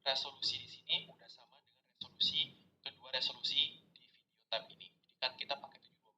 resolusi di sini udah sama dengan resolusi kedua resolusi di video tab ini. Jadi kan kita pakai 720.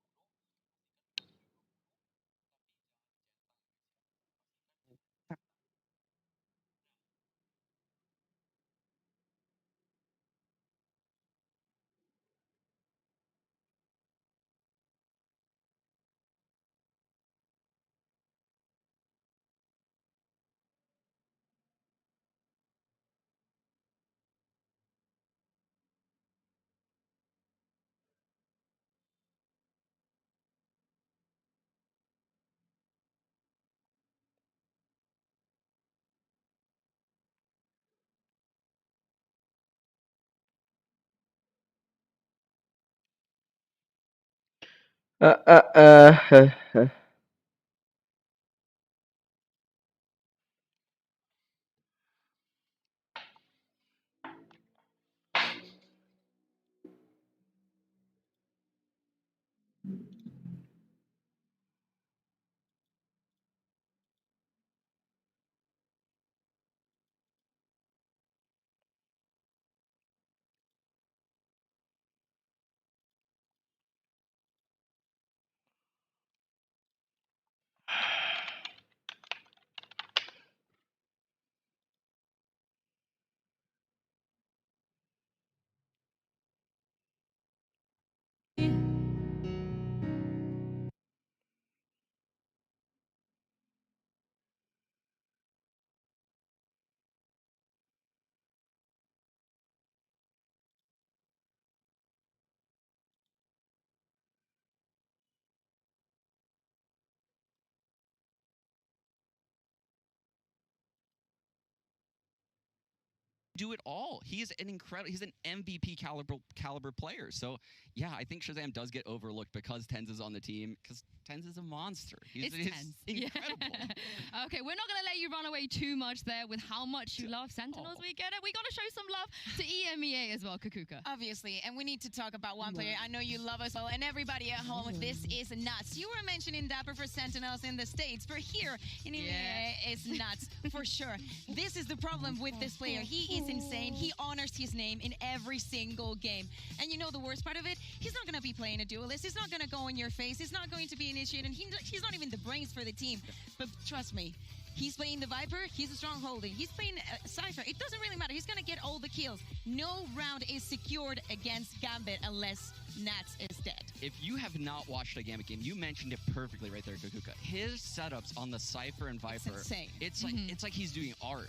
Do it all. He's an incredible. He's an MVP caliber player. So yeah, I think Shazam does get overlooked because Tenz is on the team. Because Tenz is a monster. He's Tenz. incredible. Yeah. Okay, we're not gonna let you run away too much there with how much you love Sentinels. We get it. We gotta show some love to EMEA as well, Kakuka. Obviously, and we need to talk about one player. I know you love us all, and everybody at home. This is nuts. You were mentioning Dapper for Sentinels in the States, but here in EMEA, it's nuts for sure. This is the problem with this player. He is insane. He honors his name in every single game. And you know the worst part of it? He's not going to be playing a duelist. He's not going to go in your face. He's not going to be initiated. He's not even the brains for the team. But trust me, he's playing the Viper. He's a strong holding. He's playing Cypher. It doesn't really matter. He's going to get all the kills. No round is secured against Gambit unless Nats is dead. If you have not watched a Gambit game, you mentioned it perfectly right there, Kakuka. His setups on the Cypher and Viper, it's like he's doing art.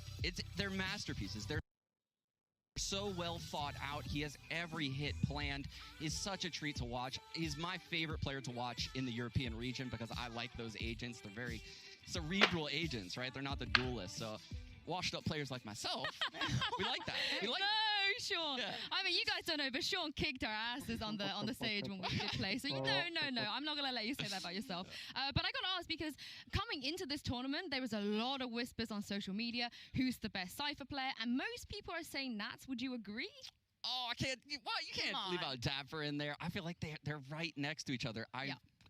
They're masterpieces. They're so well thought out. He has every hit planned. He's such a treat to watch. He's my favorite player to watch in the European region because I like those agents. They're very cerebral agents, right? They're not the duelists. So washed up players like myself, we like that. We like Sean. Yeah. I mean, you guys don't know, but Sean kicked our asses on the stage when we did play. So no, I'm not gonna let you say that about yourself. But I gotta ask, because coming into this tournament, there was a lot of whispers on social media. Who's the best Cypher player? And most people are saying Nats. Would you agree? Oh, I can't. What? You can't leave out Dapper in there. I feel like they're right next to each other. I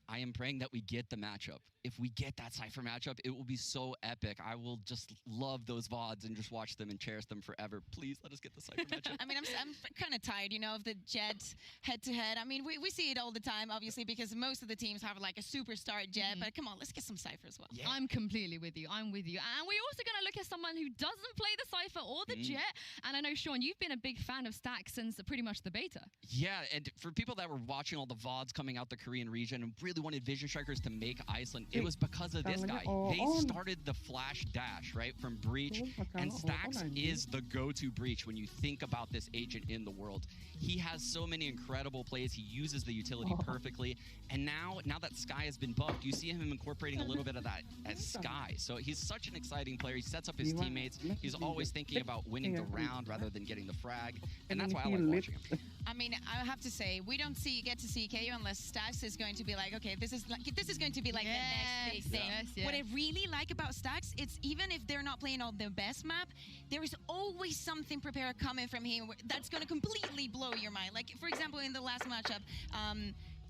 am praying that we get the matchup. If we get that Cypher matchup, it will be so epic. I will just love those VODs and just watch them and cherish them forever. Please let us get the Cypher matchup. I mean, I'm kind of tired, you know, of the Jet head-to-head. I mean, we see it all the time, obviously, because most of the teams have like a superstar Jet. But come on, let's get some Cypher as well. Yeah. I'm completely with you. I'm with you. And we're also going to look at someone who doesn't play the Cypher or the Jet. And I know, Sean, you've been a big fan of Stack since pretty much the beta. Yeah, and for people that were watching all the VODs coming out the Korean region and really wanted Vision Strikers to make Iceland, it was because of this guy. They started the flash dash, right, from Breach, and Stax is the go-to Breach when you think about this agent in the world. He has so many incredible plays. He uses the utility perfectly, and now that Sky has been buffed, you see him incorporating a little bit of that as Sky. So he's such an exciting player. He sets up his teammates. He's always thinking about winning the round rather than getting the frag, and that's why I like watching him. I mean, I have to say, we don't get to see KO unless Stax is going to be like, okay, this is going to be like the next big thing. What I really like about Stax, it's even if they're not playing on the best map, there is always something prepared coming from him that's going to completely blow your mind. Like, for example, in the last matchup,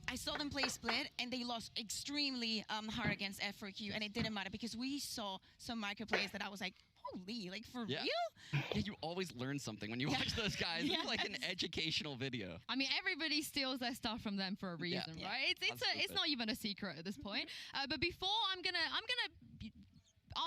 I saw them play Split, and they lost extremely hard against F4Q, and it didn't matter because we saw some micro plays that I was like, Holy, like for Yeah. real? Yeah, you always learn something when you watch those guys. It's like an educational video. I mean, everybody steals their stuff from them for a reason, Yeah. right? It's not even a secret at this point. But before I'm gonna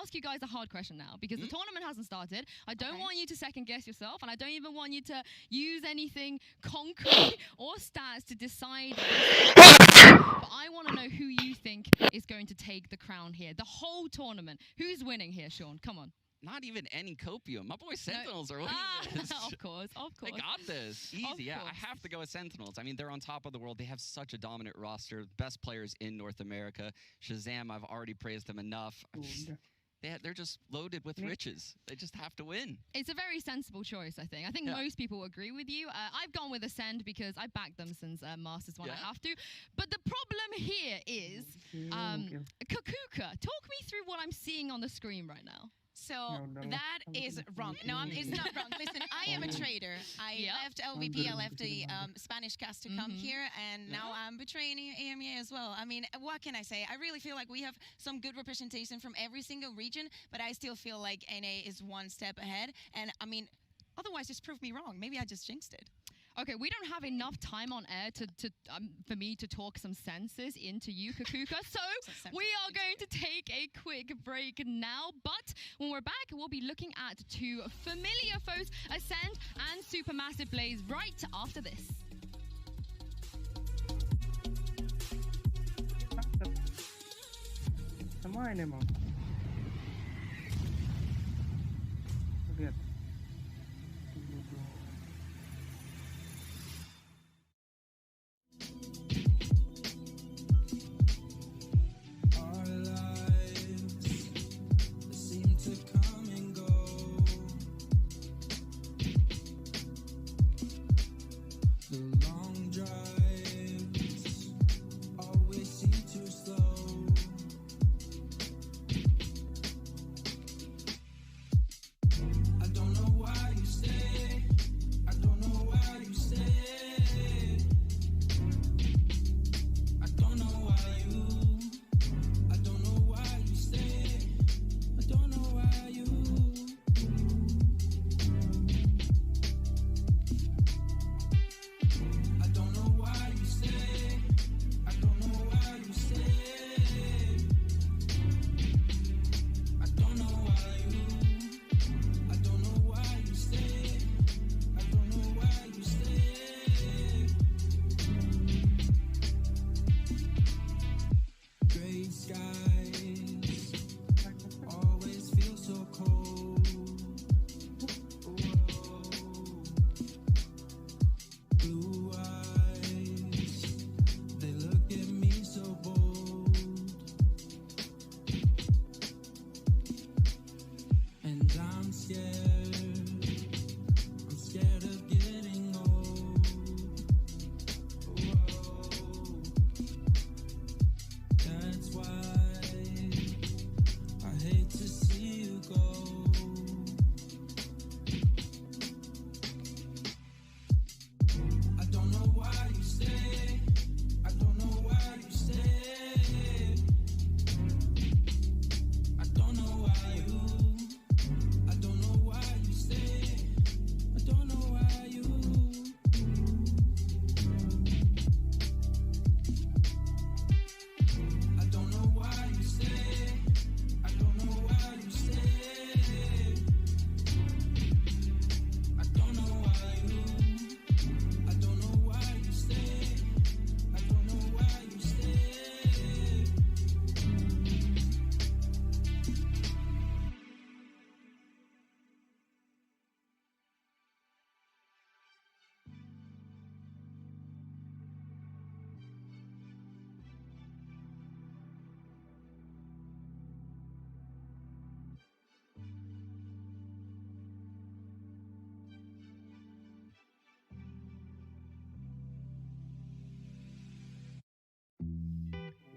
ask you guys a hard question now because the tournament hasn't started. I don't want you to second guess yourself, and I don't even want you to use anything concrete or stats to decide. But I want to know who you think is going to take the crown here. The whole tournament. Who's winning here, Sean? Come on. Not even any copium. My boy Sentinels are winning this. Of course. They got this. Easy. Yeah, course. I have to go with Sentinels. I mean, they're on top of the world. They have such a dominant roster. Best players in North America. Shazam, I've already praised them enough. They're just loaded with riches. They just have to win. It's a very sensible choice, I think. I think most people agree with you. I've gone with Ascend because I backed them since Masters 1. I have to. But the problem here is Kakuka. Talk me through what I'm seeing on the screen right now. So that is wrong. No, it's not wrong. Listen, I am a trader. I left LVP. I left the Spanish cast to come here, and now I'm betraying EMEA as well. I mean, what can I say? I really feel like we have some good representation from every single region, but I still feel like NA is one step ahead. And I mean, otherwise, just prove me wrong. Maybe I just jinxed it. Okay, we don't have enough time on air for me to talk some senses into you, Kakuka. So we are going to take a quick break now. But when we're back, we'll be looking at two familiar foes, Ascend and Supermassive Blaze, right after this. Sama ini emang. Lihat.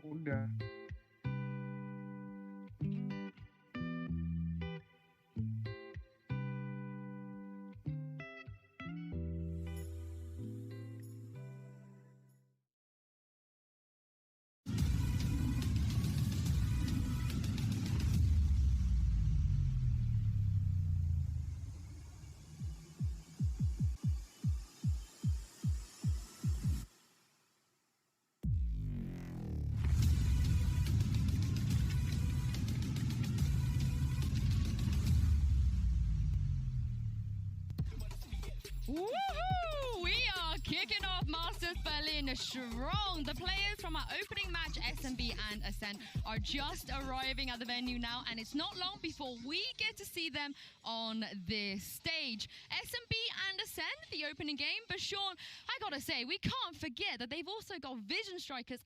Udah. Woohoo! We are kicking off Masters Berlin strong. The players from our opening match, SMB and Ascend, are just arriving at the venue now, and it's not long before we get to see them on this stage. SMB and Ascend, the opening game, but Sean, I gotta say, we can't forget that they've also got Vision Strikers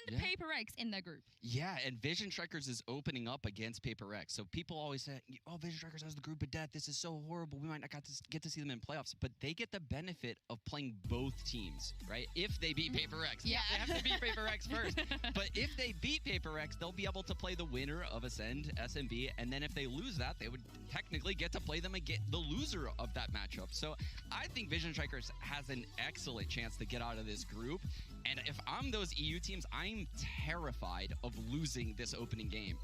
and Paper X in their group. Yeah, and Vision Strikers is opening up against Paper X. So people always say, oh, Vision Strikers has the group of death. This is so horrible. We might not get to see them in playoffs. But they get the benefit of playing both teams, right? If they beat Paper X. Yeah. They have to beat Paper X first. But if they beat Paper X, they'll be able to play the winner of Ascend, SMB. And then if they lose that, they would technically get to play them again, the loser of that matchup. So I think Vision Strikers has an excellent chance to get out of this group. And if I'm those EU teams, I'm terrified of losing this opening game.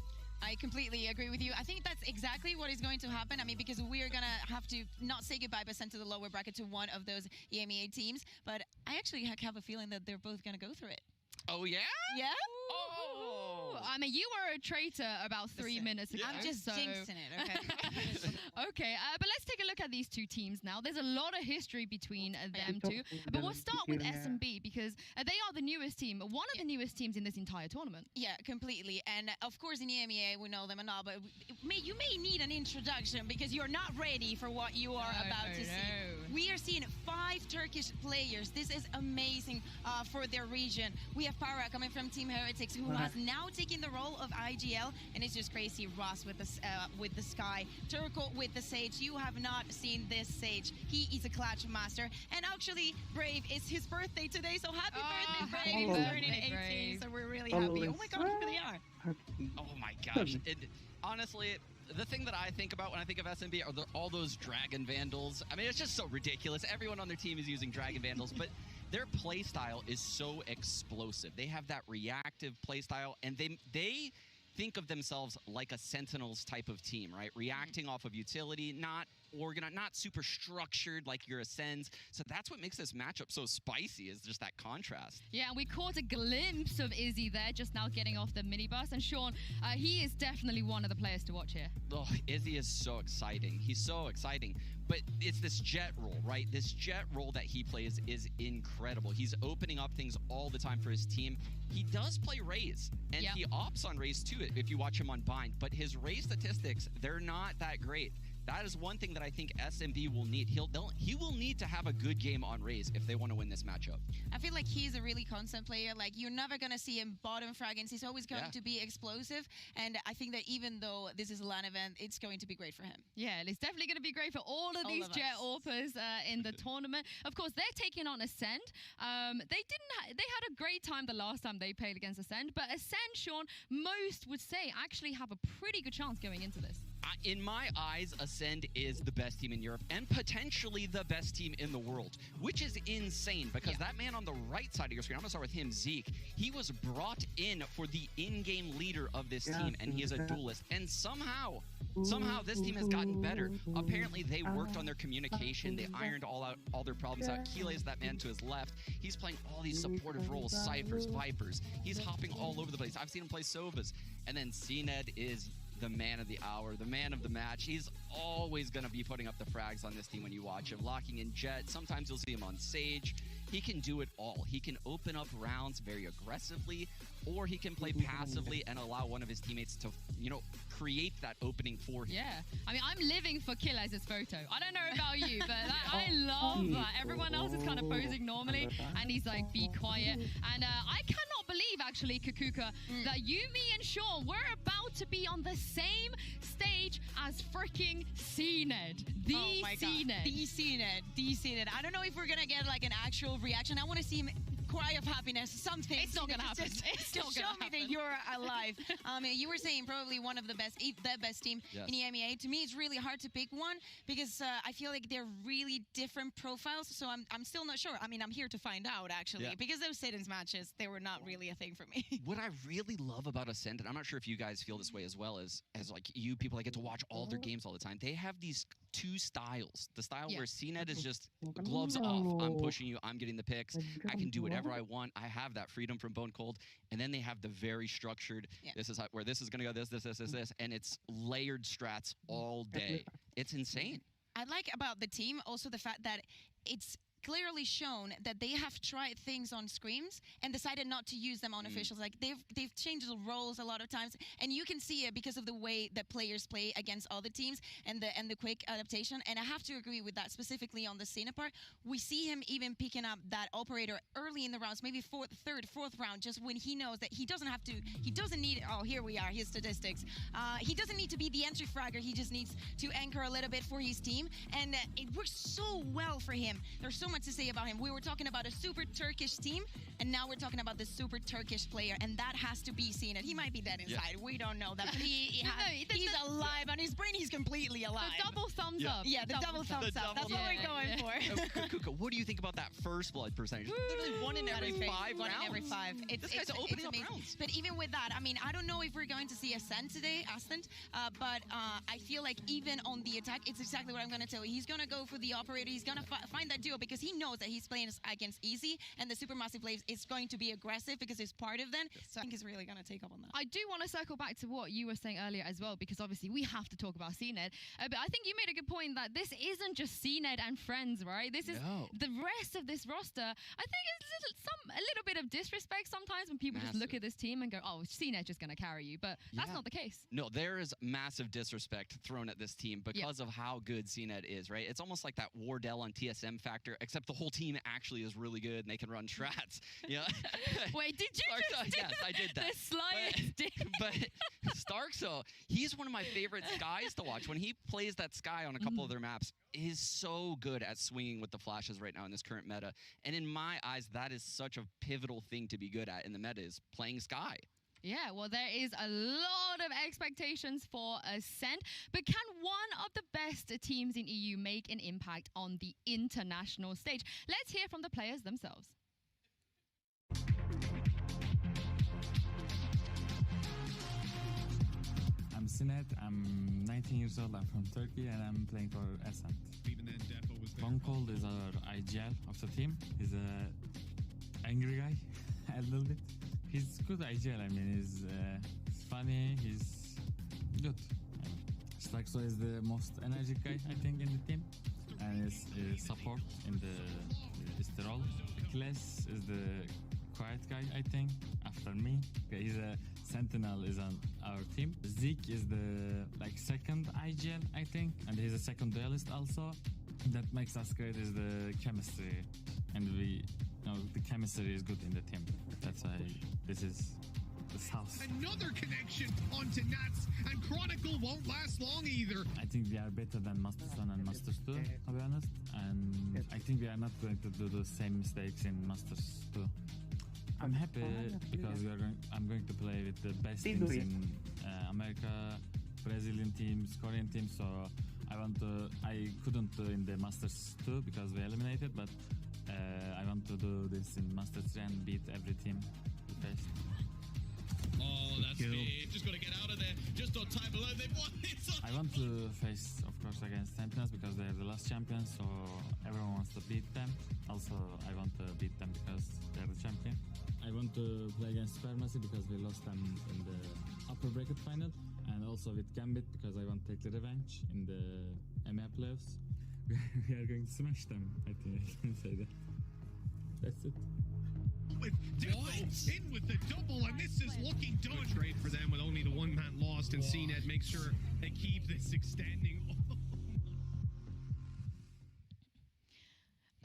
I completely agree with you. I think that's exactly what is going to happen. I mean, because we're going to have to not say goodbye, but send to the lower bracket to one of those EMEA teams. But I actually have a feeling that they're both going to go through it. Oh, yeah? Yeah? Oh! I mean, you were a traitor about 3 minutes ago. I'm just jinxing it, okay? Okay, but let's take a look at these two teams now. There's a lot of history between them two. But we'll start with SMB because they are the newest team, one of the newest teams in this entire tournament. Yeah, completely. And of course, in EMEA, we know them and all, but you may need an introduction because you're not ready for what you are about to see. We are seeing 5 Turkish players. This is amazing for their region. We have Para coming from Team Heretics, who has now taken the role of IGL, and it's just crazy. Ross with the Sky, Turco with the Sage. You have not seen this Sage. He is a clutch master, and actually, Brave, it's his birthday today, so happy birthday, Brave! He's turning 18, so we're really happy. Oh my God, look who they are! Oh my gosh! Honestly, the thing that I think about when I think of SMB are all those Dragon Vandals. I mean, it's just so ridiculous. Everyone on their team is using Dragon Vandals, but their play style is so explosive. They have that reactive play style, and they think of themselves like a Sentinels type of team, right? Reacting off of utility, not organized, not super structured like your Ascends. So that's what makes this matchup so spicy, is just that contrast. Yeah, and we caught a glimpse of Izzy there just now getting off the minibus. And Sean, he is definitely one of the players to watch here. Oh, Izzy is so exciting. He's so exciting. But it's this jet role, right? This jet role that he plays is incredible. He's opening up things all the time for his team. He does play Raze, and he opts on Raze too if you watch him on Bind. But his Raze statistics, they're not that great. That is one thing that I think SMB will need. He will need to have a good game on Raze if they want to win this matchup. I feel like he's a really constant player. Like, you're never going to see him bottom fraggings. He's always going to be explosive. And I think that even though this is a LAN event, it's going to be great for him. Yeah, it's definitely going to be great for all of these Jet Orpers in the tournament. Of course, they're taking on Ascend. They had a great time the last time they played against Ascend. But Ascend, Sean, most would say actually have a pretty good chance going into this. In my eyes, Ascend is the best team in Europe and potentially the best team in the world, which is insane because that man on the right side of your screen, I'm going to start with him, Zeke. He was brought in for the in-game leader of this team, and he is a duelist. And somehow this team has gotten better. Apparently, they worked on their communication. They ironed all their problems out. Keeley is that man to his left. He's playing all these supportive roles, Cyphers, Vipers. He's hopping all over the place. I've seen him play Sovas. And then CNED is the man of the hour, the man of the match. He's always going to be putting up the frags on this team when you watch him. Locking in Jet. Sometimes you'll see him on Sage. He can do it all. He can open up rounds very aggressively, or he can play passively and allow one of his teammates to, create that opening for him. Yeah. I mean, I'm living for Killer's photo. I don't know about you, but I love that. Everyone else is kind of posing normally, and he's like, be quiet. And I cannot believe, actually, Kakuka, that you, me, and Sean, we're about to be on the same stage as freaking CNED. The CNED. The CNED. I don't know if we're going to get like an actual reaction. I want to see him cry of happiness, something. It's not gonna happen. It's not gonna happen. Show me that you're alive. You were saying probably one of the best, if the best team in EMEA. To me, it's really hard to pick one because I feel like they're really different profiles. So I'm still not sure. I mean, I'm here to find out actually because those sit-ins matches, they were not really a thing for me. What I really love about Ascend, and I'm not sure if you guys feel this way as well, as like you people that get to watch all their games all the time, they have these two styles. The style where CNED is just gloves off. I'm pushing you. I'm getting the picks. I can do whatever I want. I have that freedom from Bone Cold. And then they have the very structured, this is where this is going to go, this, and it's layered strats all day. It's insane. I like about the team also the fact that it's clearly shown that they have tried things on screams and decided not to use them on officials. Like they've changed the roles a lot of times, and you can see it because of the way that players play against other teams and the quick adaptation. And I have to agree with that, specifically on the Cena part. We see him even picking up that operator early in the rounds, maybe third, fourth round, just when he knows that he doesn't need. Oh, here we are, his statistics. He doesn't need to be the entry fragger. He just needs to anchor a little bit for his team, and it works so well for him. There's so much to say about him. We were talking about a super Turkish team, and now we're talking about the super Turkish player, and that has to be seen. He might be dead inside. We don't know that, but he's alive on his brain. He's completely alive. The double thumbs up. Yeah, the double thumbs up. That's what we're going for. Kuka, what do you think about that first blood percentage? Literally 1 in every 5 rounds. 1 in every 5. This guy's opening up rounds. But even with that, I mean, I don't know if we're going to see Ascent today, but I feel like even on the attack, it's exactly what I'm going to tell you. He's going to go for the operator. He's going to find that duo because he knows that he's playing against Easy, and the Supermassive Waves is going to be aggressive because it's part of them. So I think he's really going to take up on that. I do want to circle back to what you were saying earlier as well, because obviously we have to talk about CNED. But I think you made a good point that this isn't just CNED and friends, right? This is the rest of this roster. I think it's a little bit of disrespect sometimes when people just look at this team and go, oh, CNED just going to carry you. But that's not the case. No, there is massive disrespect thrown at this team because of how good CNED is, right? It's almost like that Wardell on TSM factor, except the whole team actually is really good and they can run strats. Yeah. Wait, did you just do yes, I did that. The slightest but Starkso, he's one of my favorite Skies to watch. When he plays that Sky on a couple of their maps, he's so good at swinging with the flashes right now in this current meta. And in my eyes, that is such a pivotal thing to be good at in the meta, is playing Sky. Yeah, well, there is a lot of expectations for Ascent, but can one of the best teams in EU make an impact on the international stage? Let's hear from the players themselves. I'm Sinet, I'm 19 years old, I'm from Turkey, and I'm playing for Ascent. Bonkold is our IGL of the team. He's a angry guy, a little bit. He's good IGL, I mean, he's funny, he's good. Starkso is the most energetic guy, I think, in the team, and is support in the role. Kles is the quiet guy, I think, after me. Okay, he's a Sentinel is on our team. Zeke is the second IGL, I think, and he's a second duelist also. That makes us great is the chemistry, and the chemistry is good in the team. That's why this is this house. Another connection onto Nats, and Chronicle won't last long either. I think we are better than Masters 1 and Masters 2, to be honest, and I think we are not going to do the same mistakes in Masters 2. I'm happy because I'm going to play with the best teams in America, Brazilian teams, Korean teams. So I couldn't do in the Masters 2 because we eliminated, but I want to do this in Masters 3 and beat every team we faced. Oh, that's it. Just got to get out of there. Just on time below. They've won this. I want to face, of course, against Sentinels because they are the last champions, so everyone wants to beat them. Also, I want to beat them because they're the champion. I want to play against Supermassive because we lost them in the upper bracket final, and also with Gambit because I want to take the revenge in the EMEA playoffs. We are going to smash them, I think I can say that. That's it. With in with the double, and this is looking done. Good trade for them with only the one man lost, and CNET makes sure they keep this extending.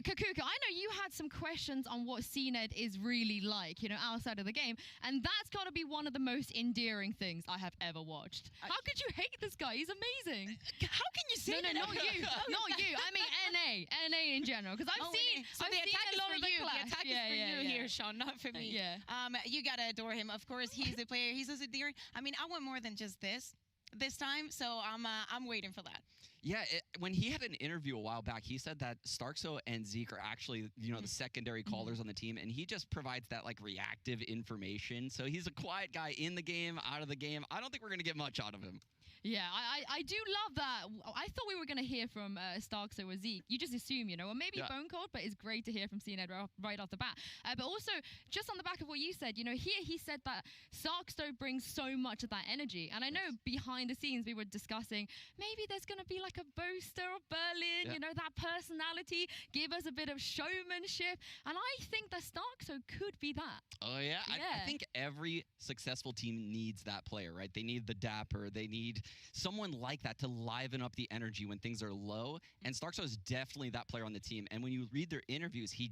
Kakuka, I know you had some questions on what CNED is really like, outside of the game, and that's got to be one of the most endearing things I have ever watched. How could you hate this guy? He's amazing. How can you say that? No, not you. Not you. I mean NA in general, because I've seen the attack is for you. The attack is for you here, Sean, not for me. Yeah. You gotta adore him. Of course, he's the player. He's so endearing. I mean, I want more than just this time, so I'm waiting for that. Yeah, when he had an interview a while back, he said that Starkso and Zeke are actually, the secondary callers on the team, and he just provides that reactive information. So he's a quiet guy in the game, out of the game. I don't think we're going to get much out of him. Yeah, I do love that. I thought we were going to hear from Starkso or Zeke. You just assume, or maybe Bone Cold, but it's great to hear from CNED right off the bat. But also, just on the back of what you said, here he said that Starkso brings so much of that energy. And I know behind the scenes we were discussing, maybe there's going to be like a Boaster of Berlin, that personality, give us a bit of showmanship. And I think that Starkso could be that. Oh, yeah. I think every successful team needs that player, right? They need the dapper. They need someone like that to liven up the energy when things are low. And Starkso is definitely that player on the team. And when you read their interviews, he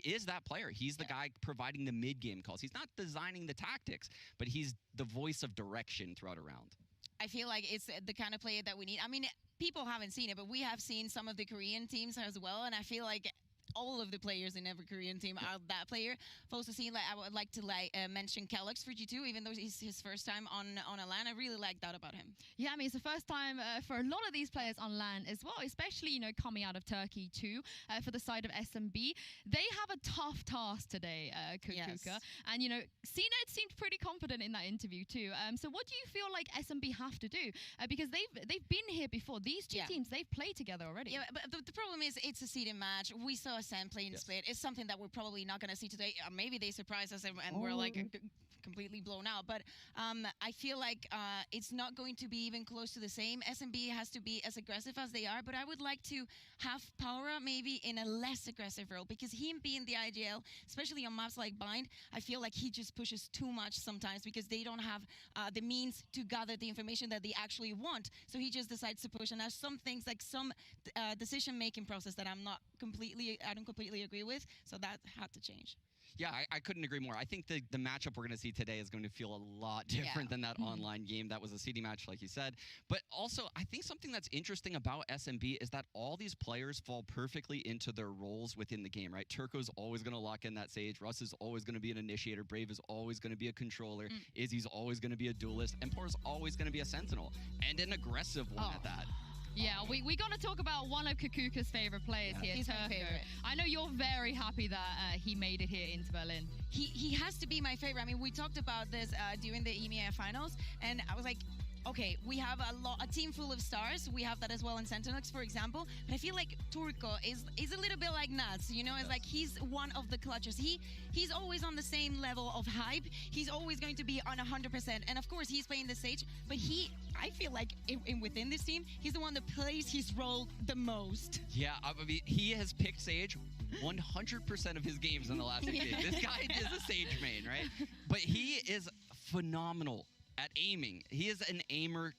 is that player. He's the guy providing the mid-game calls. He's not designing the tactics, but he's the voice of direction throughout a round. I feel like it's the kind of player that we need. I mean, people haven't seen it, but we have seen some of the Korean teams as well. And I feel like all of the players in every Korean team are that player. I've also seen, I would like to mention Kellogg's for G2, even though it's his first time on a LAN. I really like that about him. Yeah, I mean, it's the first time for a lot of these players on LAN as well, especially, coming out of Turkey too, for the side of SMB. They have a tough task today, Kukuka. Yes. And, CNED seemed pretty confident in that interview too. So what do you feel like SMB have to do? Because they've been here before. These two teams, they've played together already. Yeah, but the problem is it's a seeded match. We saw Sam play in split. It's something that we're probably not going to see today. Maybe they surprise us and we're like completely blown out. But I feel like it's not going to be even close to the same. SMB has to be as aggressive as they are, but I would like to have Power maybe in a less aggressive role, because him being the IGL, especially on maps like Bind, I feel like he just pushes too much sometimes because they don't have the means to gather the information that they actually want. So he just decides to push. And there's some things, like some decision-making process that I don't completely agree with. So that had to change. Yeah, I couldn't agree more. I think the matchup we're going to see today is going to feel a lot different than that online game. That was a CD match, like you said. But also, I think something that's interesting about SMB is that all these players fall perfectly into their roles within the game, right? Turco's always going to lock in that Sage. Russ is always going to be an initiator. Brave is always going to be a controller. Izzy's always going to be a duelist. And Poor's always going to be a sentinel. And an aggressive one at that. Yeah, we got to talk about one of Kukuka's favorite players here, He's Turco. my favorite. I know you're very happy that he made it here into Berlin. He has to be my favorite. I mean, we talked about this during the EMEA finals, and I was like, okay, we have a team full of stars. We have that as well in Sentinels, for example. But I feel like Turco is a little bit like Nuts, It's like he's one of the clutchers. He's always on the same level of hype. He's always going to be on 100%. And of course, he's playing the Sage. But I feel like within this team, he's the one that plays his role the most. Yeah, I mean, he has picked Sage 100% of his games in the last 6 games. This guy is a Sage main, right? But he is phenomenal at aiming. He is an aimer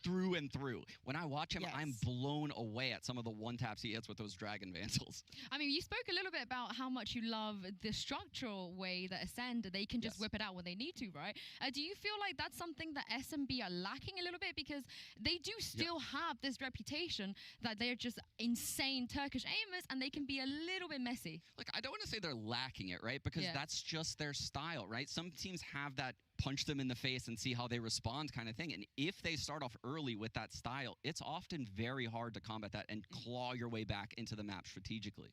through and through. When I watch him, I'm blown away at some of the one-taps he hits with those Dragon Vansals. I mean, you spoke a little bit about how much you love the structural way that Ascend, they can just whip it out when they need to, right? Do you feel like that's something that SMB are lacking a little bit? Because they do still have this reputation that they're just insane Turkish aimers and they can be a little bit messy. Look, I don't want to say they're lacking it, right? Because that's just their style, right? Some teams have that punch them in the face and see how they respond kind of thing. And if they start off early with that style, it's often very hard to combat that and claw your way back into the map strategically.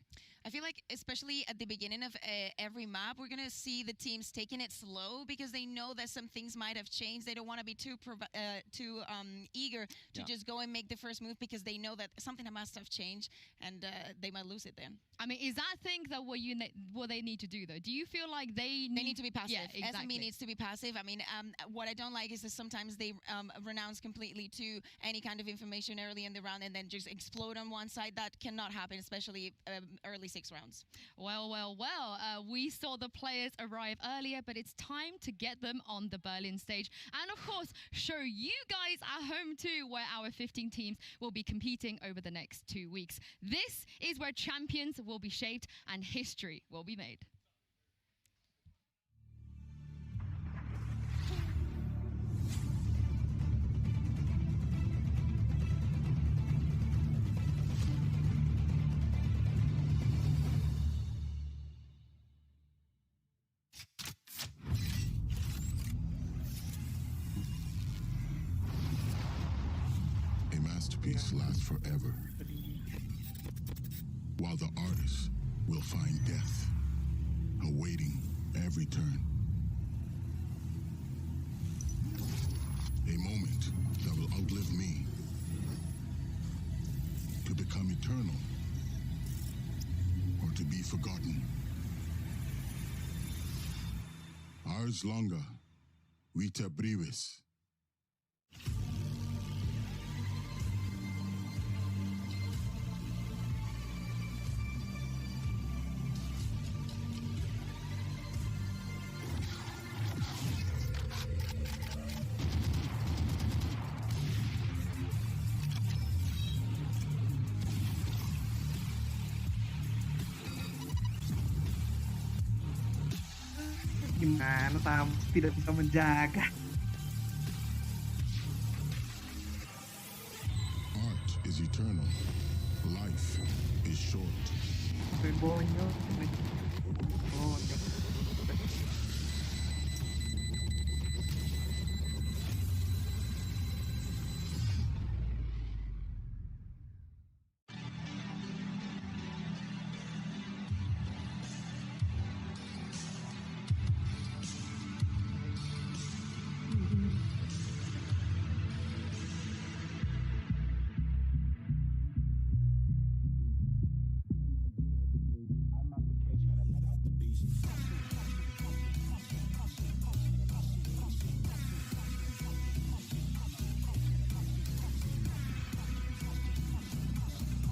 I feel like, especially at the beginning of every map, we're going to see the teams taking it slow because they know that some things might have changed. They don't want to be too eager to just go and make the first move because they know that something must have changed and they might lose it then. I mean, is that thing that what they need to do, though? Do you feel like they need to be passive? Yeah, exactly. SME needs to be passive. I mean, what I don't like is that sometimes they renounce completely to any kind of information early in the round and then just explode on one side. That cannot happen, especially early 6 rounds. Well. We saw the players arrive earlier, but it's time to get them on the Berlin stage. And, of course, show you guys at home, too, where our 15 teams will be competing over the next 2 weeks. This is where champions will be shaped and history will be made. A masterpiece lasts forever, while the artist will find death awaiting every turn. A A moment that will outlive me. To become eternal. Or to be forgotten. Ars longa, vita brevis. Gimana Tam tidak bisa menjaga? Art is eternal. Life is short. Bonyok. Bonyok.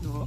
Loh.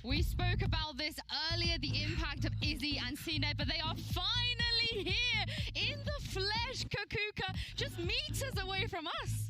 We spoke about this earlier, the impact of Izzy and CNET, but they are finally here in the flesh, Kakuka, just meters away from us.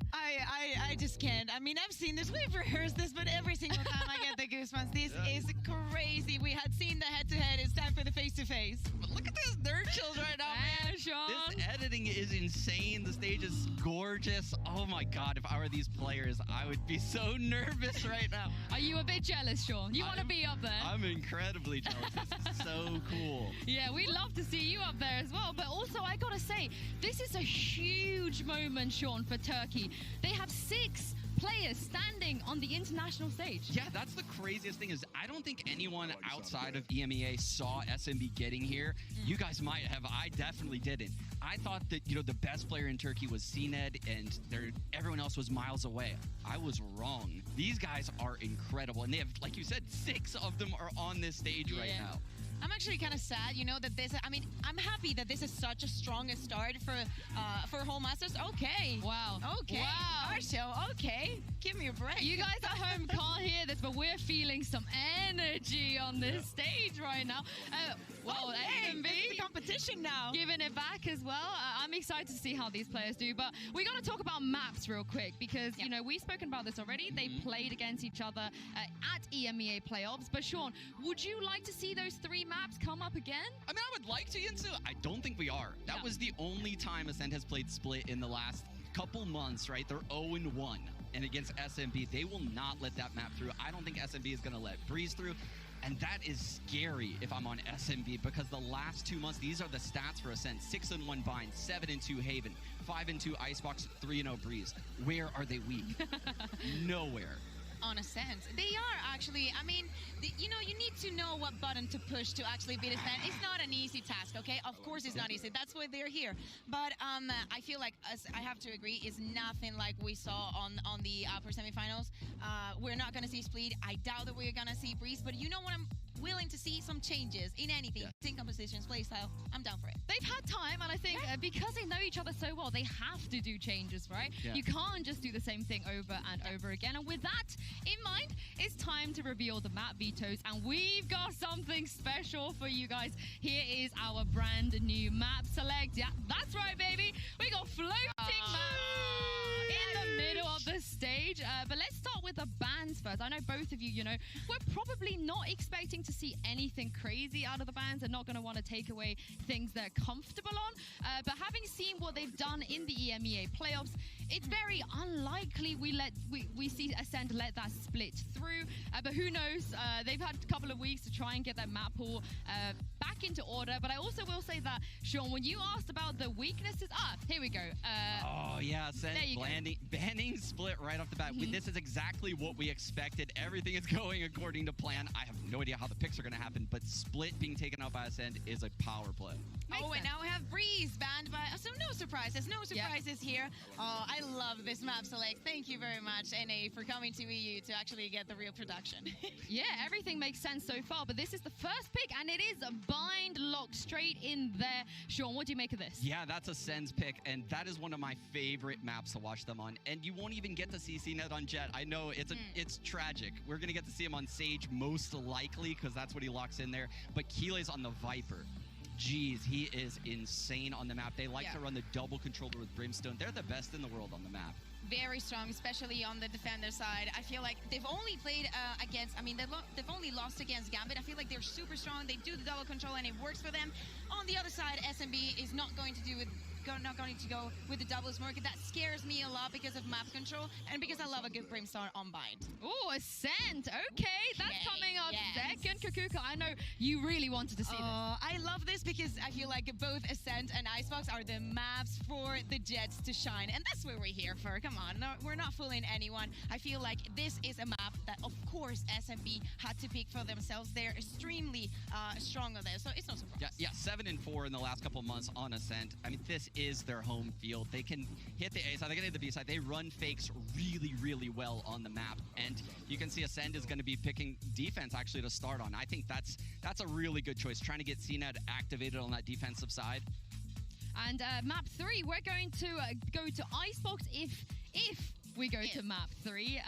I just can't. I mean, I've seen this. We've rehearsed this, but every single time I get the goosebumps. This is crazy. We had seen the head-to-head. It's time for the face-to-face. But look at this nerd chills right now, man. Sean. This editing is insane. The stage is gorgeous. Oh my god, if I were these players, I would be so nervous right now. Are you a bit jealous, Sean? You want to be up there? I'm incredibly jealous. This is so cool. Yeah, we'd love to see you up there as well. But also, I gotta say, this is a huge moment, Sean, for Turkey. They have 6 players standing on the international stage. Yeah, that's the craziest thing is I don't think anyone outside of EMEA saw SMB getting here. You guys might have. I definitely didn't. I thought that, the best player in Turkey was CNED and everyone else was miles away. I was wrong. These guys are incredible. And they have, like you said, 6 of them are on this stage right now. I'm actually kind of sad, that this. I mean, I'm happy that this is such a strong start for Whole Masters. Okay. Wow. Okay. Wow. Marshall, okay. Give me a break. You guys at home can't hear this, but we're feeling some energy on this stage right now. Well, SMB, it's the competition now. giving it back as well. I'm excited to see how these players do, but we got to talk about maps real quick because, we've spoken about this already. They played against each other at EMEA playoffs. But Sean, would you like to see those 3 maps come up again? I mean, I would like to, Yinsu. I don't think we are. That was the only time Ascent has played Split in the last couple months, right? They're 0-1. And against SMB, they will not let that map through. I don't think SMB is going to let Breeze through. And that is scary if I'm on SMB because the last 2 months, these are the stats for Ascent. 6-1 Bind, 7-2 Haven, 5-2 Icebox, 3-0 Breeze. Where are they weak? Nowhere. On Ascent. They are actually, I mean, you need to know what button to push to actually beat Ascent. It's not an easy task, okay? Of course it's not easy. That's why they're here. But I feel like, I have to agree, it's nothing like we saw on the upper semifinals. We're not going to see Split. I doubt that we're going to see Breeze. But you know what I'm willing to see? Some changes in anything. Team compositions, playstyle. I'm down for it. They've had time, and I think because they know each other so well, they have to do changes, right? Yeah. You can't just do the same thing over and over again. And with that in mind, it's time to reveal the map vetoes, and we've got something special for you guys. Here is our brand new map select. Yeah, that's right, baby. We got floating maps in the middle of the stage. But let's start with the bans first. I know both of you, we're probably not expecting to see anything crazy out of the bans. They're not going to want to take away things they're comfortable on. But having seen what they've done in the EMEA playoffs, it's very unlikely we see Ascend let that split through. But who knows? They've had a couple of weeks to try and get that map pool back into order. But I also will say that, Sean, when you asked about the weaknesses, here we go. Oh, yeah, Ascent banning Split right off the bat. This is exactly what we expected. Everything is going according to plan. I have no idea how the picks are going to happen, but Split being taken out by Ascend is a power play. And now we have Breeze banned by... So no surprises here. Oh, I love this map select. Thank you very much, NA, for coming to EU to actually get the real production. Yeah, everything makes sense so far, but this is the first pick, and it is a bind lock straight in there. Sean, what do you make of this? Yeah, that's Ascend's pick, and that is one of my favorite maps to watch them on. And you won't even get to see CNET on Jet. I know it's tragic. We're going to get to see him on Sage most likely because that's what he locks in there. But Keelay's on the Viper. Jeez, he is insane on the map. They like to run the double controller with Brimstone. They're the best in the world on the map. Very strong, especially on the defender side. I feel like they've only played they've only lost against Gambit. I feel like they're super strong. They do the double control and it works for them. On the other side, SMB is not going to go with the double smoke. That scares me a lot because of map control and because I love a good Brimstone on bind. Oh, Ascent. Okay, that's coming up second. Kukuka, I know you really wanted to see this. I love this because I feel like both Ascent and Icebox are the maps for the Jets to shine. And that's what we're here for. Come on, no, we're not fooling anyone. I feel like this is a map that, of course, SMB had to pick for themselves. They're extremely strong on this, so it's no surprise. Yeah, 7-4 in the last couple of months on Ascent. I mean, this is their home field. They can hit the A side, they can hit the B side. They run fakes really, really well on the map. And you can see Ascend is going to be picking defense actually to start on. I think that's a really good choice, trying to get CNET activated on that defensive side. And map 3, we're going to go to Icebox if we go to map 3.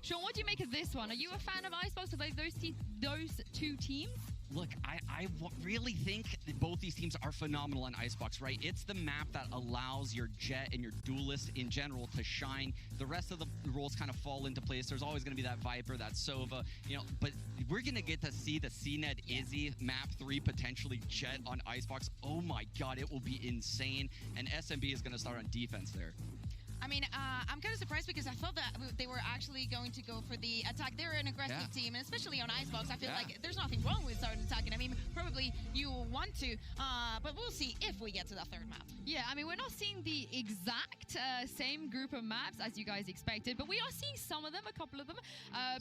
Sean, what do you make of this one? Are you a fan of Icebox? Are those two teams? Look, I really think that both these teams are phenomenal on Icebox, right? It's the map that allows your Jet and your Duelist in general to shine. The rest of the roles kind of fall into place. There's always going to be that Viper, that Sova, but we're going to get to see the CNET Izzy map 3 potentially Jet on Icebox. Oh my God, it will be insane. And SMB is going to start on defense there. I mean, I'm kind of surprised because I thought that they were actually going to go for the attack. They're an aggressive team, and especially on Icebox, I feel like there's nothing wrong with starting attacking. I mean, probably you want to, but we'll see if we get to the third map. Yeah, I mean, we're not seeing the exact same group of maps as you guys expected, but we are seeing some of them, a couple of them.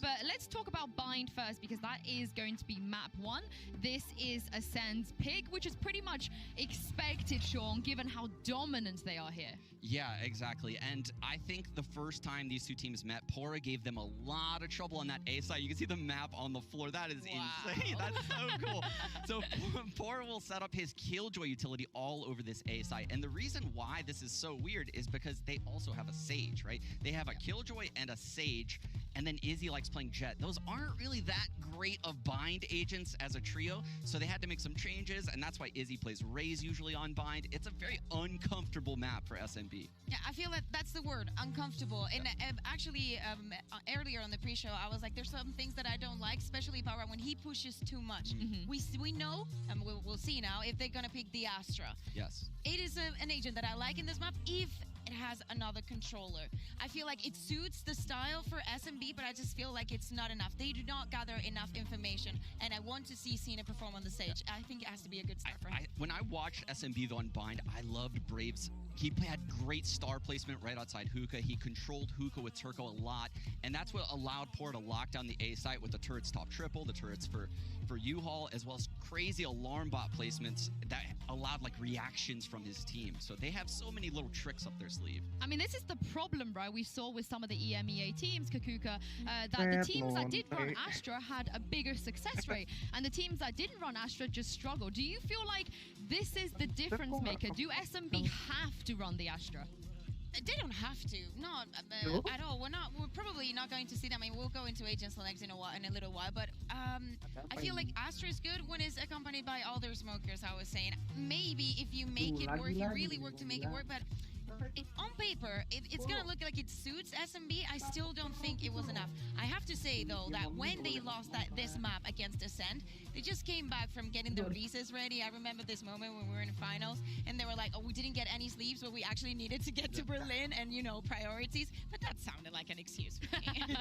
But let's talk about Bind first, because that is going to be map 1. This is Ascend's pick, which is pretty much expected, Sean, given how dominant they are here. Yeah, exactly. And I think the first time these two teams met, Pora gave them a lot of trouble on that A side. You can see the map on the floor. That is insane. That's so cool. So Pora will set up his Killjoy utility all over this A site. And the reason why this is so weird is because they also have a Sage, right? They have a Killjoy and a Sage, and then Izzy likes playing Jet. Those aren't really that great of bind agents as a trio, so they had to make some changes, and that's why Izzy plays Raze usually on bind. It's a very uncomfortable map for SMB. Yeah, I feel that that's the word, uncomfortable. And actually, earlier on the pre-show, I was like, there's some things that I don't like, especially Power when he pushes too much. We know, and we'll see now, if they're going to pick the Astra. Yes. It is an agent that I like in this map if it has another controller. I feel like it suits the style for SMB, but I just feel like it's not enough. They do not gather enough information, and I want to see Cena perform on the stage. I think it has to be a good start for him. When I watched SMB though on bind, I loved Braves. He had great star placement right outside hookah. He controlled hookah with Turco a lot, and that's what allowed Pora to lock down the A site with the turrets top triple, the turrets for U-Haul, as well as crazy alarm bot placements that allowed like reactions from his team. So they have so many little tricks up their sleeve. I mean, this is the problem, right? We saw with some of the EMEA teams, Kakuka, that the teams that did run Astra had a bigger success rate, and the teams that didn't run Astra just struggled. Do you feel like this is the difference maker? Do SMB have to run the Astra? They don't have to, not at all. We're probably not going to see them. I mean, we'll go into Agent Select in a little while, but I feel like Astra is good when it's accompanied by other smokers. I was saying maybe if you make it work, you really work to make it work, but on paper, it's going to look like it suits SMB. I still don't think it was enough. I have to say, though, that when they lost this map against Ascent, they just came back from getting the releases ready. I remember this moment when we were in finals, and they were like, oh, we didn't get any sleeves, but we actually needed to get to Berlin and, priorities. But that sounded like an excuse for me.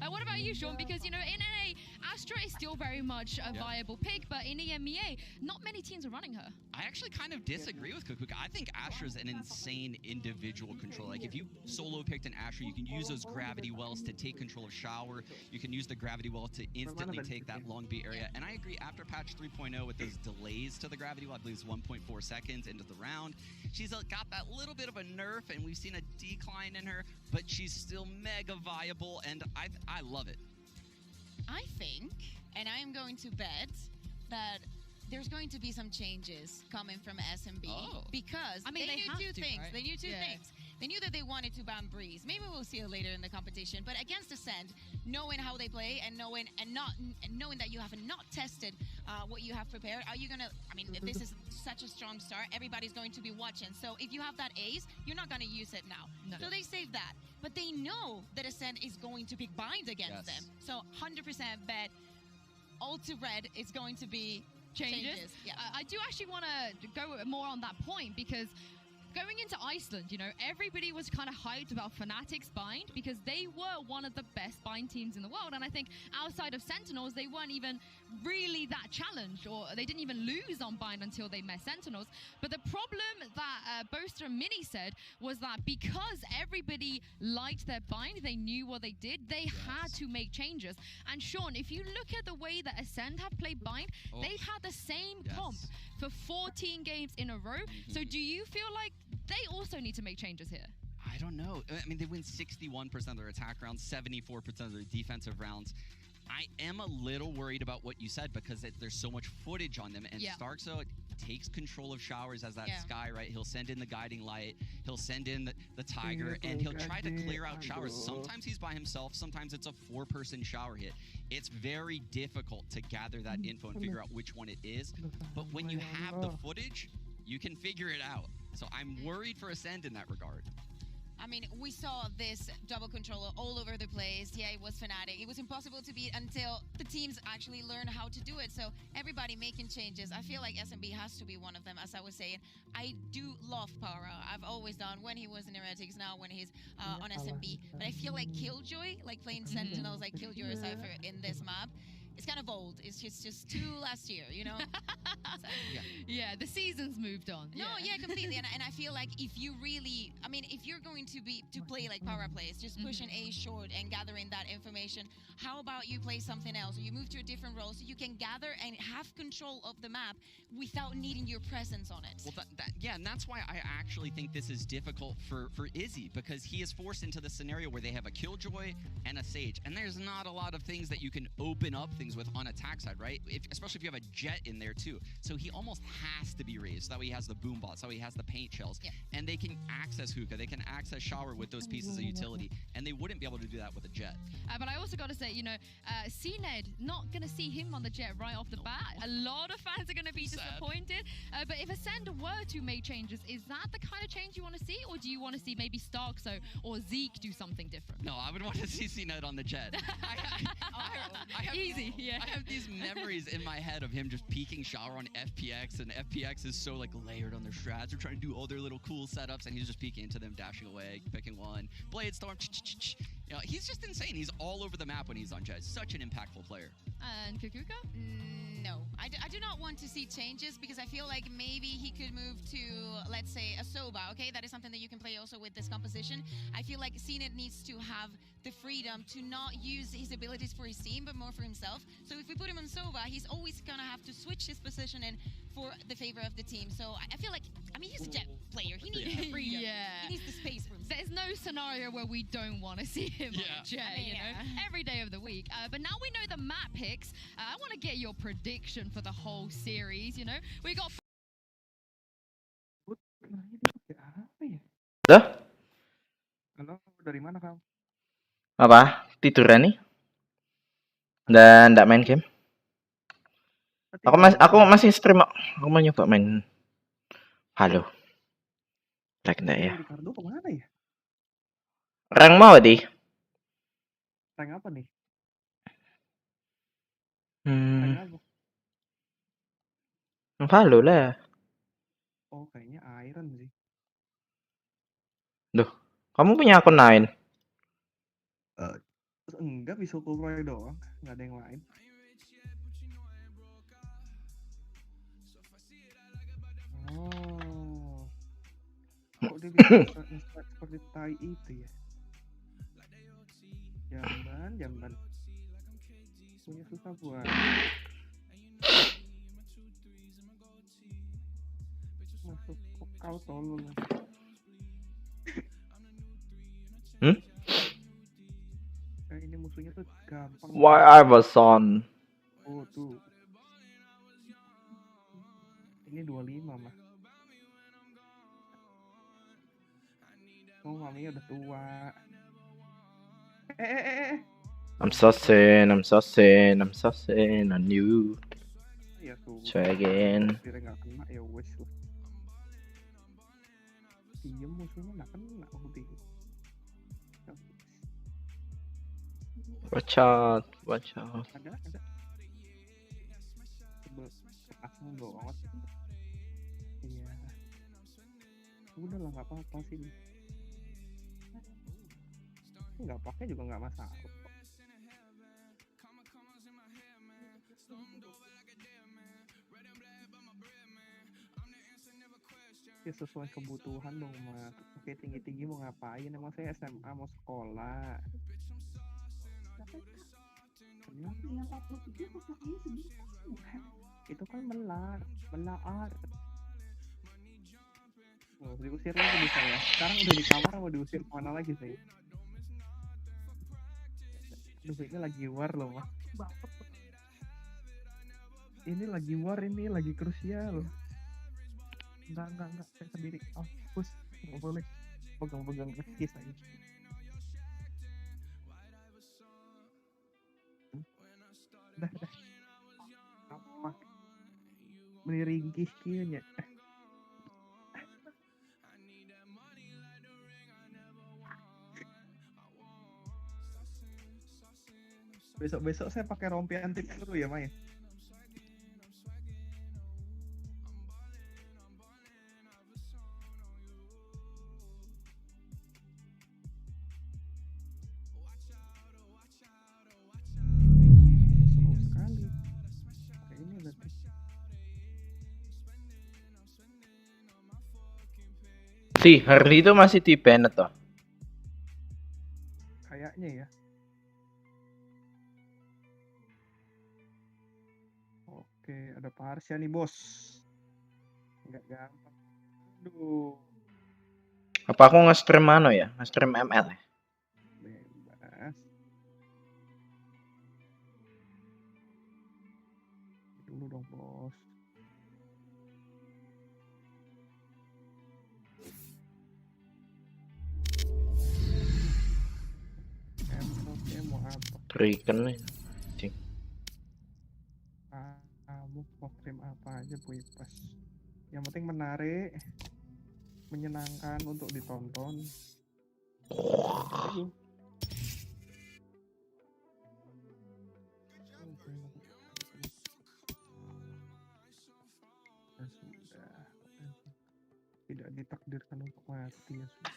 What about you, Sean? Because, in NA, Astra is still very much a viable pick, but in EMEA, not many teams are running her. I actually kind of disagree with Kukuka. I think Astra's an insane individual control. Like, if you solo picked an Astra, you can use those gravity wells to take control of Shower. You can use the gravity well to instantly take that long B area. And I agree, after patch 3.0 with those delays to the gravity well, I believe it's 1.4 seconds into the round, she's got that little bit of a nerf, and we've seen a decline in her, but she's still mega viable, and I love it. I think, and I am going to bet that there's going to be some changes coming from SMB because they knew two things. Right? They knew two things. They knew that they wanted to ban Breeze. Maybe we'll see it later in the competition. But against Ascent, knowing how they play and knowing that you have not tested what you have prepared, are you gonna? I mean, this is such a strong start. Everybody's going to be watching. So if you have that ace, you're not gonna use it now. No. So they saved that. But they know that Ascent is going to pick bind against them. So 100% bet Ultra Red is going to be changes. Yeah. I do actually want to go more on that point because going into Iceland, everybody was kind of hyped about Fnatic's bind because they were one of the best bind teams in the world. And I think outside of Sentinels, they weren't even really that challenged, or they didn't even lose on bind until they met Sentinels. But the problem that Boaster and Mini said was that because everybody liked their bind, they knew what they did, they had to make changes. And Sean, if you look at the way that Ascend have played bind, they've had the same comp for 14 games in a row. So do you feel like they also need to make changes here? I don't know. I mean, they win 61% of their attack rounds, 74% of their defensive rounds. I am a little worried about what you said because there's so much footage on them. And Starkzo takes control of Showers as that Sky, right? He'll send in the Guiding Light. He'll send in the Tiger, and he'll try to clear out Showers. Sometimes he's by himself. Sometimes it's a 4-person Shower hit. It's very difficult to gather that info and figure out which one it is. But when you have the footage, you can figure it out. So I'm worried for Ascend in that regard. I mean, we saw this double controller all over the place. Yeah, it was Fnatic. It was impossible to beat until the teams actually learn how to do it. So everybody making changes. I feel like SMB has to be one of them, as I was saying. I do love Power. I've always done when he was in Heretics, now when he's on SMB. But I feel like Killjoy, like playing Sentinels, like Killjoy or Cypher in this map, it's kind of old. It's just 2 last year, you know. So. Yeah, the season's moved on. No, yeah, completely. And I feel like if you really, I mean, if you're going to play like power plays, just push an A short and gathering that information. How about you play something else, or you move to a different role so you can gather and have control of the map without needing your presence on it. Well, and that's why I actually think this is difficult for Izzy, because he is forced into the scenario where they have a Killjoy and a Sage, and there's not a lot of things that you can open up things with on attack side, right? Especially if you have a Jet in there too. So he almost has to be raised. That way he has the boom bots, that way he has the paint shells, and they can access hookah, they can access shower with those pieces of utility, and they wouldn't be able to do that with a Jet. But I also got to say, you know, CNED, not going to see him on the Jet right off the bat. A lot of fans are going to be disappointed. But if Ascend were to make changes, is that the kind of change you want to see? Or do you want to see maybe Starkso or Zeke do something different? No, I would want to see CNED on the Jet. Easy, yeah. I have these memories in my head of him just peeking shower on FPX, and FPX is so like layered on their strats. They're trying to do all their little cool setups, and he's just peeking into them, dashing away, picking one. Bladestorm, you know, he's just insane. He's all over the map when he's on Jet. Such an impactful player. And Kukuka? No, I do not want to see changes, because I feel like maybe he could move to, let's say, a Soba, okay? That is something that you can play also with this composition. I feel like CNED needs to have the freedom to not use his abilities for his team, but more for himself. So if we put him on Sova, he's always going to have to switch his positioning for the favor of the team. So I feel like, I mean, he's a Jet player. He needs the freedom. He needs the space for himself. There's no scenario where we don't want to see him on Jet, you know, every day of the week. But now we know the map picks. I want to get your prediction for the whole series, you know. We got... Dah? Halo, dari mana kamu? Apa? Tiduran nih? Dan nggak main game? Aku masih stream. Aku mau nyoba main Halo. Like enggak ya? Ricardo kemana ya? Rank mau di? Rank apa nih? Rank apa? Halo lah. Oh, kayaknya Iron sih. Duh, kamu punya akun lain? Enggak, bisa Roy doang, nggak ada yang lain. Oh, kok dia bisa seperti tai itu ya? Jamban. Punya susah buat. Masuk kok kau tolong. Ini musuhnya tuh gampang. Why Iverson? Oh tuh. Ini 25 mah. Oh, maminya udah tua. I'm saucing on you. Ya tuh. Try again. Kira nggak kena ya wes lah. Diem musuhnya nggak kena udah. Watch out. Ada. Pasang banget. Iya. Udah lah, nggak apa-apa sih. Nggak pakai juga nggak masalah. Ya sesuai kebutuhan dong, Mas. Oke, tinggi-tinggi mau ngapain? Emang saya SMA mau sekolah. Itu kan melar. Oh, diusir lagi saya. Sekarang udah di kamar, mau diusir kemana lagi saya? Aduh, ini lagi war loh, Mas. Ini lagi war, ini lagi krusial. Enggak, saya sendiri. Oh, push, nggak boleh pegang-pegang kaki saya. Dah. Apa? Meringkih kieunya. Besok saya pakai rompi anti peluru ya, Maya. Slow sekali Hari itu masih di ban toh? Kayaknya ya. Oke, ada Parsya nih bos. Nggak gampang. Aduh. Apa aku nge-stream mana ya? Nge-stream ML ya? Bebas. Dulu dong bos. Oke, mau apa? Triken nih. Kamu mau stream apa aja bebas. Yang penting menarik, menyenangkan untuk ditonton. Ayo. Ya sudah. Tidak ditakdirkan untuk mati ya sudah.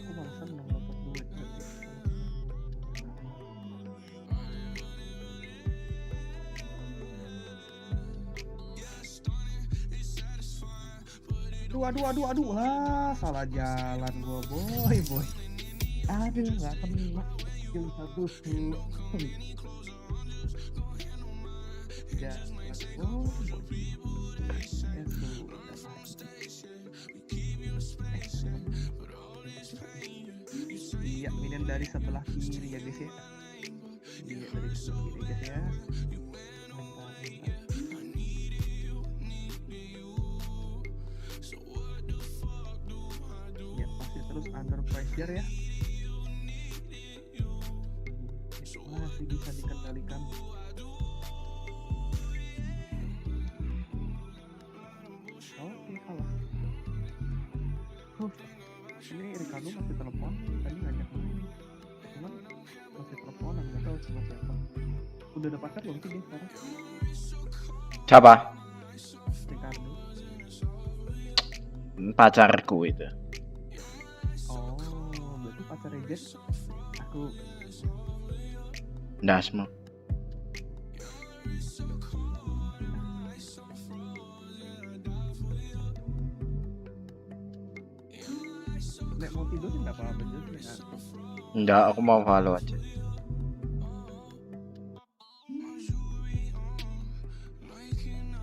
Aku malah seneng dapat duit nanti. Aduh. Wah, salah jalan gua, boy. Aduh, nggak kena. Skill satu tuh. Jalan. Oh, boy. Iya, minion dari sebelah kiri ya guys ya. Iya, dari sebelah kiri guys ya. Bentar. Ya, pasti terus under pressure ya. Masih bisa dikendalikan. Oke, kalah. Ini Ricardo masih telepon, tadi ngajak main. Cuman masih teleponan, nggak tahu sama siapa. Udah ada pacar belum sih dia sekarang? Siapa? Ricardo. Pacarku itu. Oh, berarti pacarnya Jess. Aku. Dasmu. Nek mau tidur nggak apa-apa juga ya. Enggak, aku mau follow aja.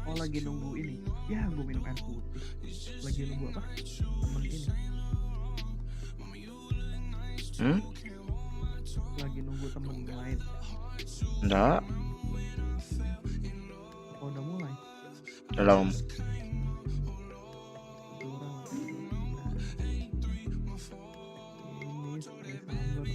Oh, lagi nunggu ini. Ya, gue minum air putih. Lagi nunggu apa? Temen ini. Lagi nunggu temen lain. Enggak, Oh, udah mulai. belum. Ini seperti sumber ngerti.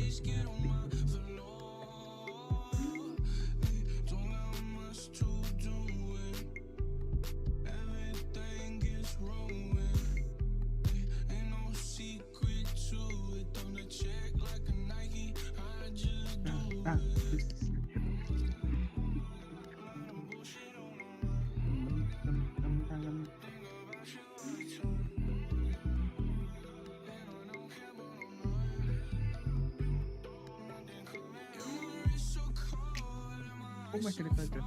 Aku masih cerita aja.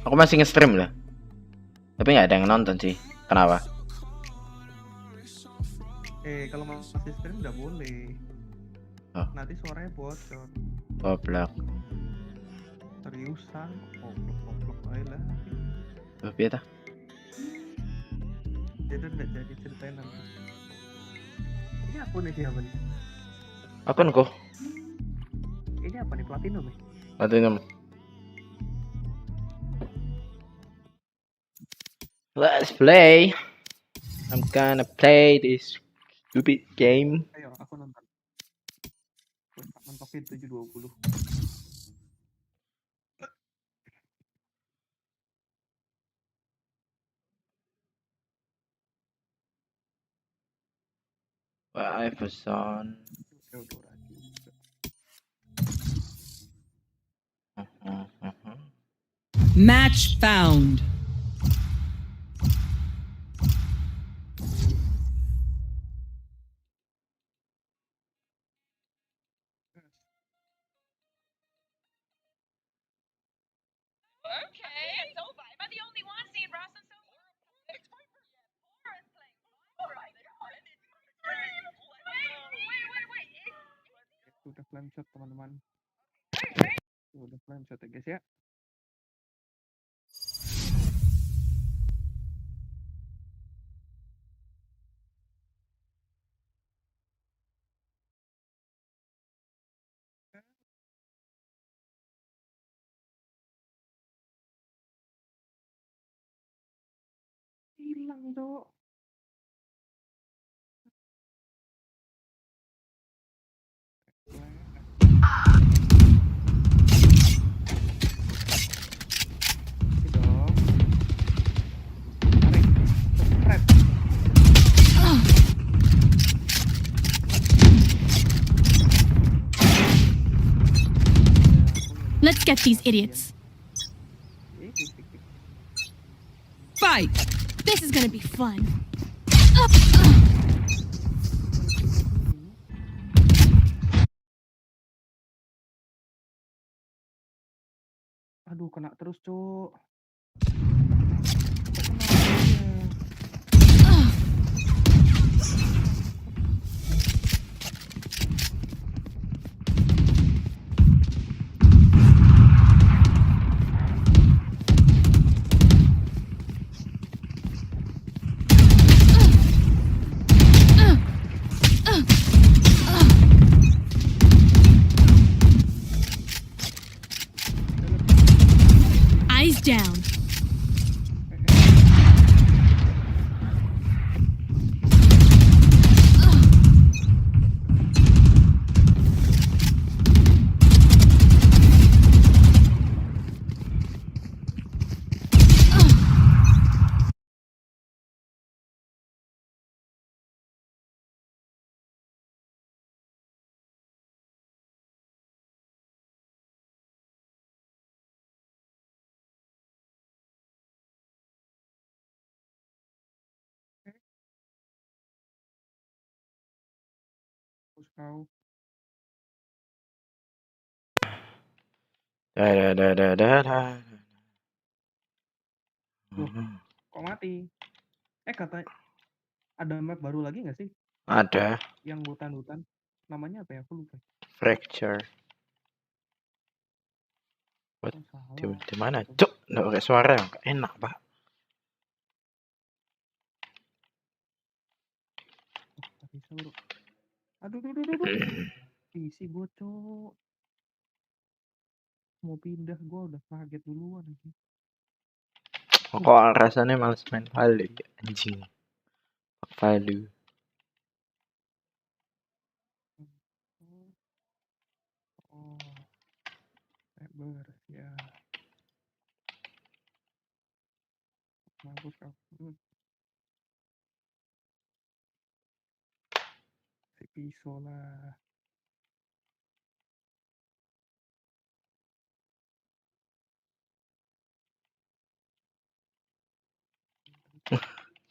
Aku masih nge-stream lah. Tapi nggak ada yang nonton sih. Kenapa? Kalau masih stream nggak boleh. Oh. Nanti suaranya bocor. Goblok. Seriusan, goblok aja lah. Biar tah. Jadi nggak jadi ceritain nanti. Ini aku nih siapa nih? Akunku. Ini apa nih, platinum nih? Platinum. Let's play. I'm gonna play this stupid game. Ayo, aku nonton. Mentokin 720. Well, Iverson. Match found. Udah flame shot teman-teman. Udah flame shot ya guys ya. Hilang cok. Let's get these idiots. Fight! This is gonna be fun. Aduh, kena terus, cok. Eyes down. Kau. Loh, kok mati? Kata ada map baru lagi nggak sih? Ada. Yang hutan-hutan. Namanya apa ya? Aku lupa. Fracture. What? Oh, salah. Di mana? Cuk, nggak pakai suara. Nggak enak, Pak. Oh, bisa, bro. Aduh, aduh, aduh, aduh. PC gue, cok. Mau pindah, gue udah kaget duluan lagi. Kok rasanya males main Value, anjing. Value. Oh, Cyber, ya. Mampus kau. Si pisau lah.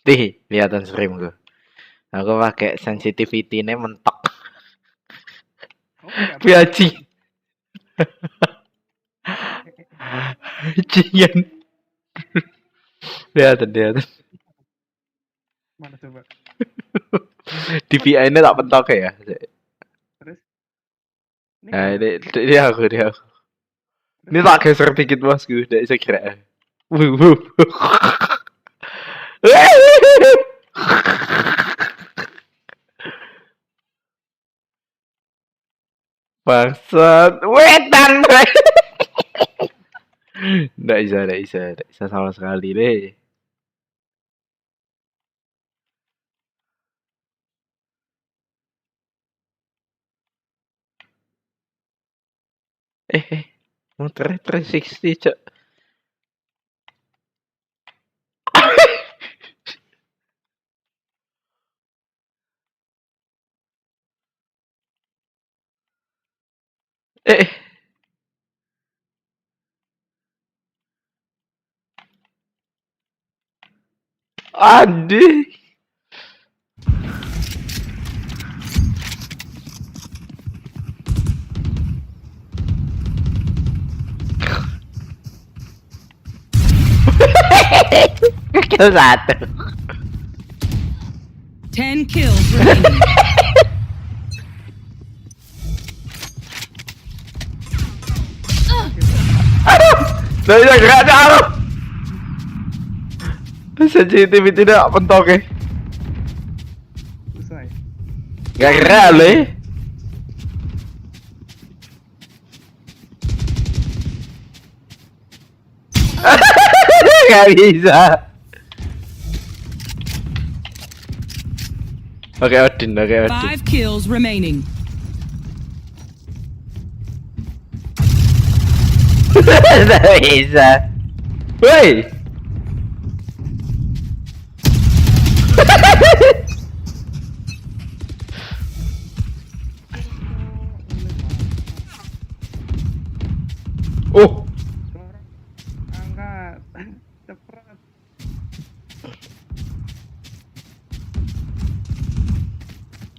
Kelihatan stream gue. Aku pakai sensitivity-nya mentok. Oh, pakai apa? Piaci. Cian. Lihat. Mana coba? DPI-nya tak pentok ya. Terus? Nah, ini aku. Ini tak geser dikit bosku, udah bisa kira. Bangsat, wetan. Nggak bisa sama sekali deh. Muter 360 cok. Anjing. Kill 1. 10 kills remaining. Nggak bisa gerak jauh. Sensitivity tidak mentok ya. Selesai. Nggak gerak loh ya. Nggak bisa. Oke Odin. 5 kills remaining. Nggak bisa. Woi. Oh. Angkat. Cepet.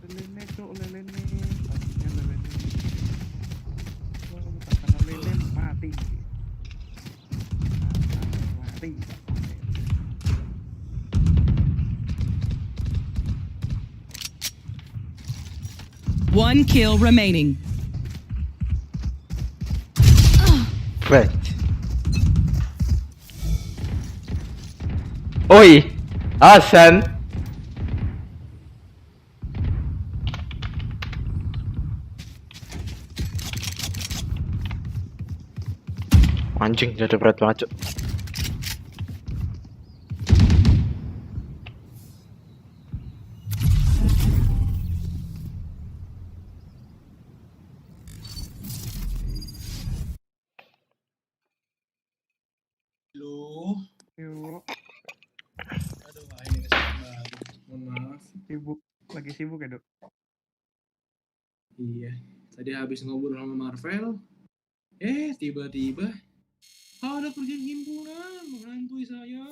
Lelene cok, lelene. Pastinya lelene. Oh, karena lele mati. Mati. One kill remaining. Right. Oi, Hasan. Anjing, jadi berat banget, Cuk. Loh. Yuk, Aduh, akhirnya kesempatan. Mohon maaf. sibuk. Lagi sibuk ya, Dok? Iya, tadi habis ngobrol sama Marvel, tiba-tiba ada kerjaan himpunan menghantui saya.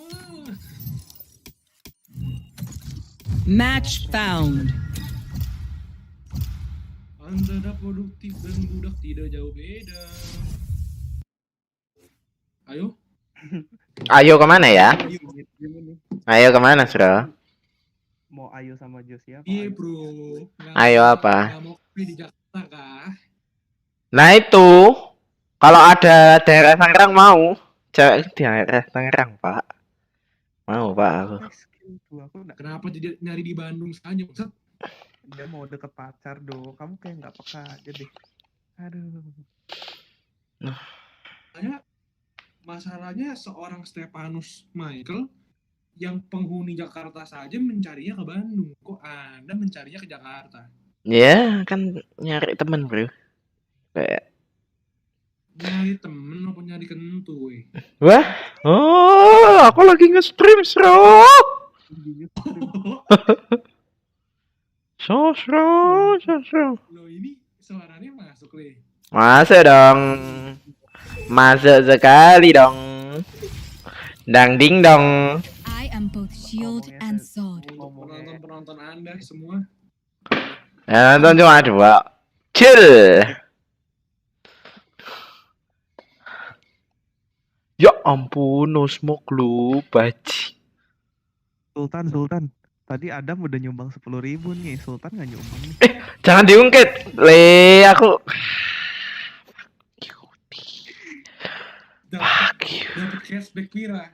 Match found. Antara produktif dan budak tidak jauh beda. Ayo. Ayo kemana ya? Gimana? Ayo kemana, Bro? Mau Ayo sama Jo siapa? Iya bro. Ayo apa? Nggak mau kopi di Jakarta kah? Nah itu, kalau ada daerah Tangerang mau, cewek di daerah Tangerang, Pak. Mau, Pak, aku. Skill tuh, aku nggak. Kenapa jadi nyari di Bandung saja, Ustaz? Dia mau deket pacar, Do. Kamu kayak nggak peka aja deh. Aduh. Masalahnya seorang Stefanus Michael yang penghuni Jakarta saja mencarinya ke Bandung. Kok Anda mencarinya ke Jakarta? Ya, kan nyari temen, Bro. Kayak Nyari temen apa nyari kentu, weh? wah, oh, aku lagi nge-stream, Bro. So. Loh, ini suaranya masuk, Le. Masuk dong. Masuk sekali dong. Dang ding dong. I am both shield and sword. Untuk penonton Anda semua. Ya, nonton cuma 2. Chill. Ya ampun, no smoke lu, baji. Sultan. Tadi Adam udah nyumbang 10.000 nih. Sultan nggak nyumbang nih. Jangan diungkit. Le, aku. Dapat cashback pira.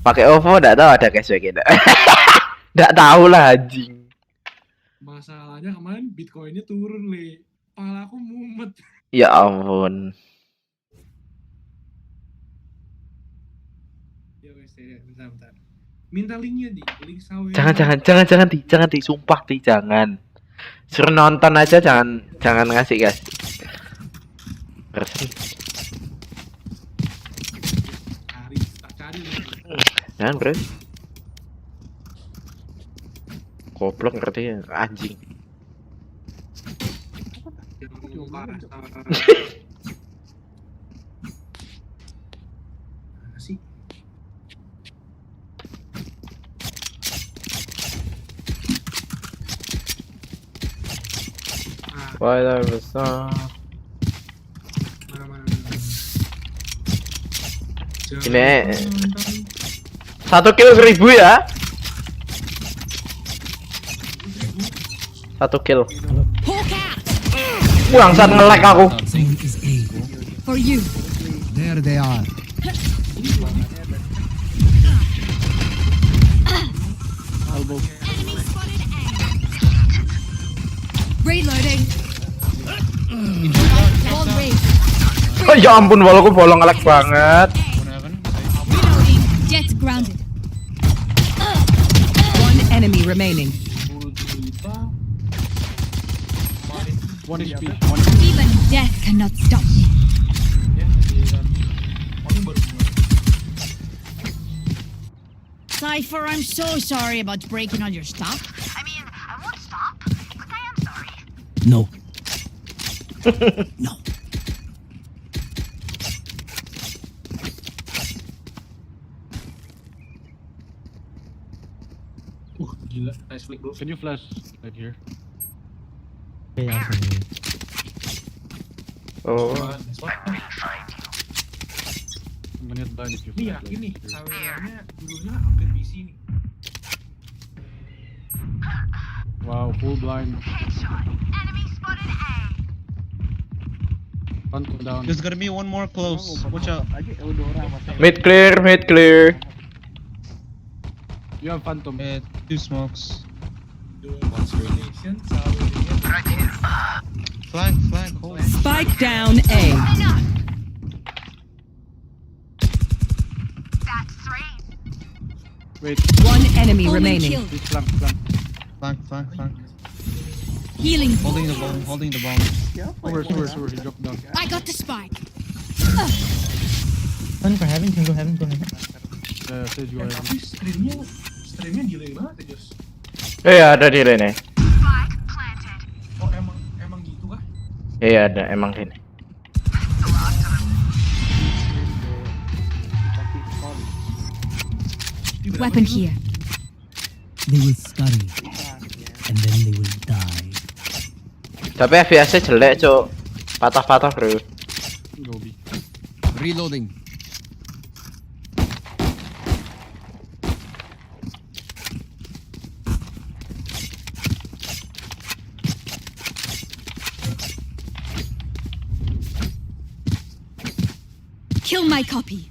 Pakai OVO enggak tahu ada cashback itu. Enggak tahu lah anjing. Masalahnya kemarin Bitcoinnya turun, Le. Kepala aku mumet. Ya ampun. Ya wes, bentar. Minta linknya di link sawe. Jangan di, sumpah di, jangan. Suruh nonton aja, jangan ngasih guys. Cari. Jangan bro. Goblok ngerti ya, anjing. Spoiler besar. Mana. Ini 1 kill 1000 ya. 1 kill. Bangsat nge-lag aku. For you. There they are. Reloading. Oh ya ampun, walaupun bolong nge-lag banget. Reloading. Jet grounded. One enemy remaining. One HP. Even death cannot stop me. Cypher, I'm so sorry about breaking all your stuff. I mean, I won't stop, but I am sorry. No. No. Gila, nice flick bro. Can you flash right here? Oh. Nice one. I'm gonna blind if you Ini flash. yakin nih, like here. KWR-nya dulunya hampir PC nih. Wow, full blind. Headshot. Enemy spotted A. Phantom down. There's gotta be one more close. Watch out. Mid clear, mid clear. You have Phantom. 2 smokes. Combination, right here. Flank, hold. Spike down A. That's 3. Wait, One enemy Only remaining. killed. this flank. Flank. Healing. Holding the bomb. Sewer, he dropped down. I got the spike. Can go heaven. Sage you are. Tapi streamnya delay banget ya, Jos. Iya ada delay nih. Spike planted. Oh emang gitu kah? Iya ada emang gini. Weapon here. They will study, and then they will die. Tapi FPS-nya jelek cok. Patah-patah bro. Go B. Reloading. Kill my copy.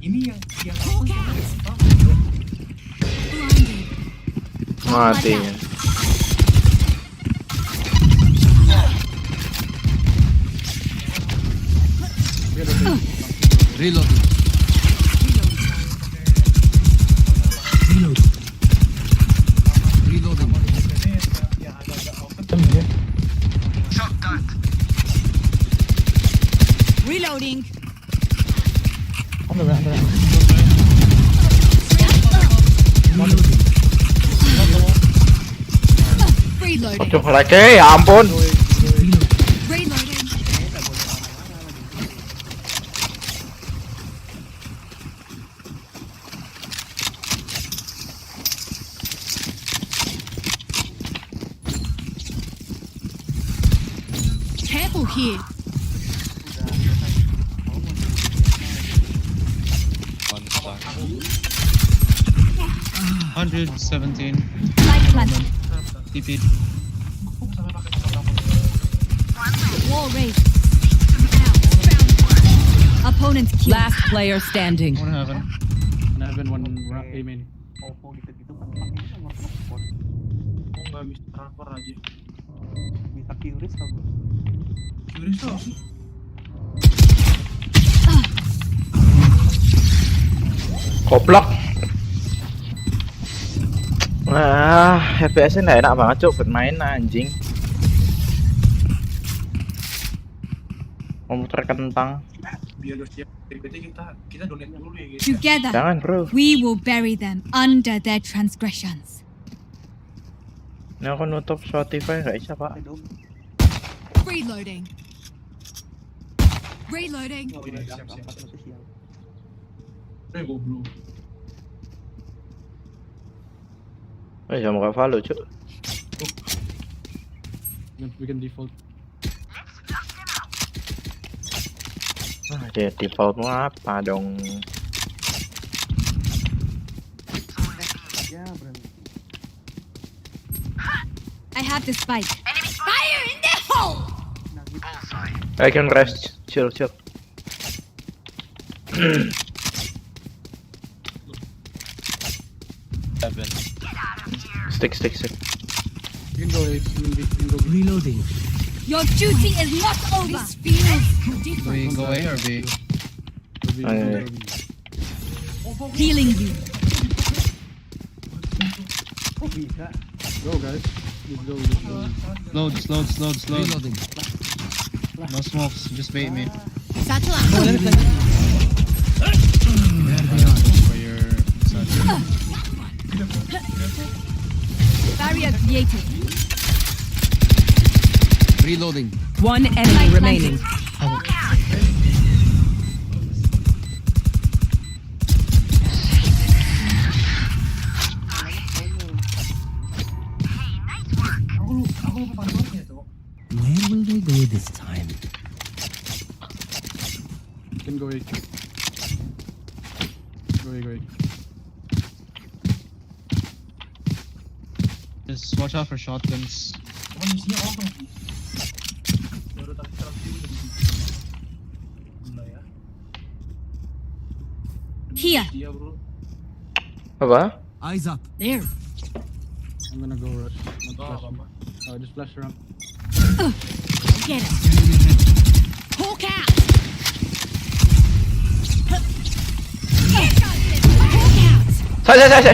Ini yang Mati. Reloading. Reloading. Reloading. Reloading. Aduh lagi ya ampun. Reloading. Careful here. 117. Light planted. TP. Wall raised. Opponent killed. Last player standing. One heaven. One A main. nggak bisa transfer aja. Bisa Kyris apa? Kyris tuh sih. Goblok. Wah, FPS-nya nggak enak banget cok bermain anjing. Komputer kentang. Biar udah siap DPT kita donate dulu ya guys. Together, Jangan bro. we will bury them under their transgressions. Ini aku nutup Spotify nggak bisa pak. Reloading. Reloading. Oh iya siap. Goblok. Oh iya mau follow cok. We can default. Dia default mau apa dong? Ya, berani. I have the spike. Fire in the hole! I can rest. Chill. Stick. You can go A. You can go B. Reloading. Your duty is not over. This feels Do we go A or B? healing you. Go, guys. Let's go. Load. Reloading. No smokes, just bait me. Satchel out. For your Barrier created. Reloading. One enemy remaining. Where will they go this time? You can go A. Go A. Just watch out for shotguns. Here. Apa? Eyes up. There. I'm gonna go rush. Not flash. Just flash around. Get it. Hawk out. Hawk out. Say.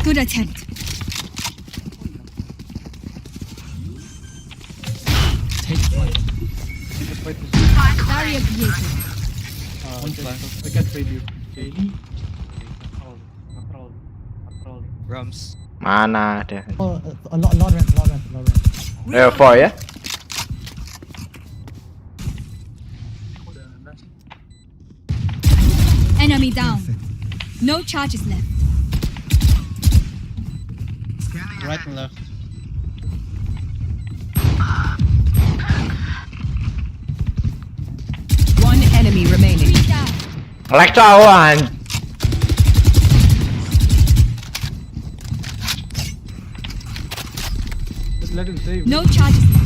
Good attempt. Take flight. Barrier created. One flash. I can't trade you. Rums. Mana ada? Oh, a lot ramp. Level 4 ya? Enemy down. No charges left. Right and left. One enemy remaining. Three down. Like cawan. Just let him save. No charges left.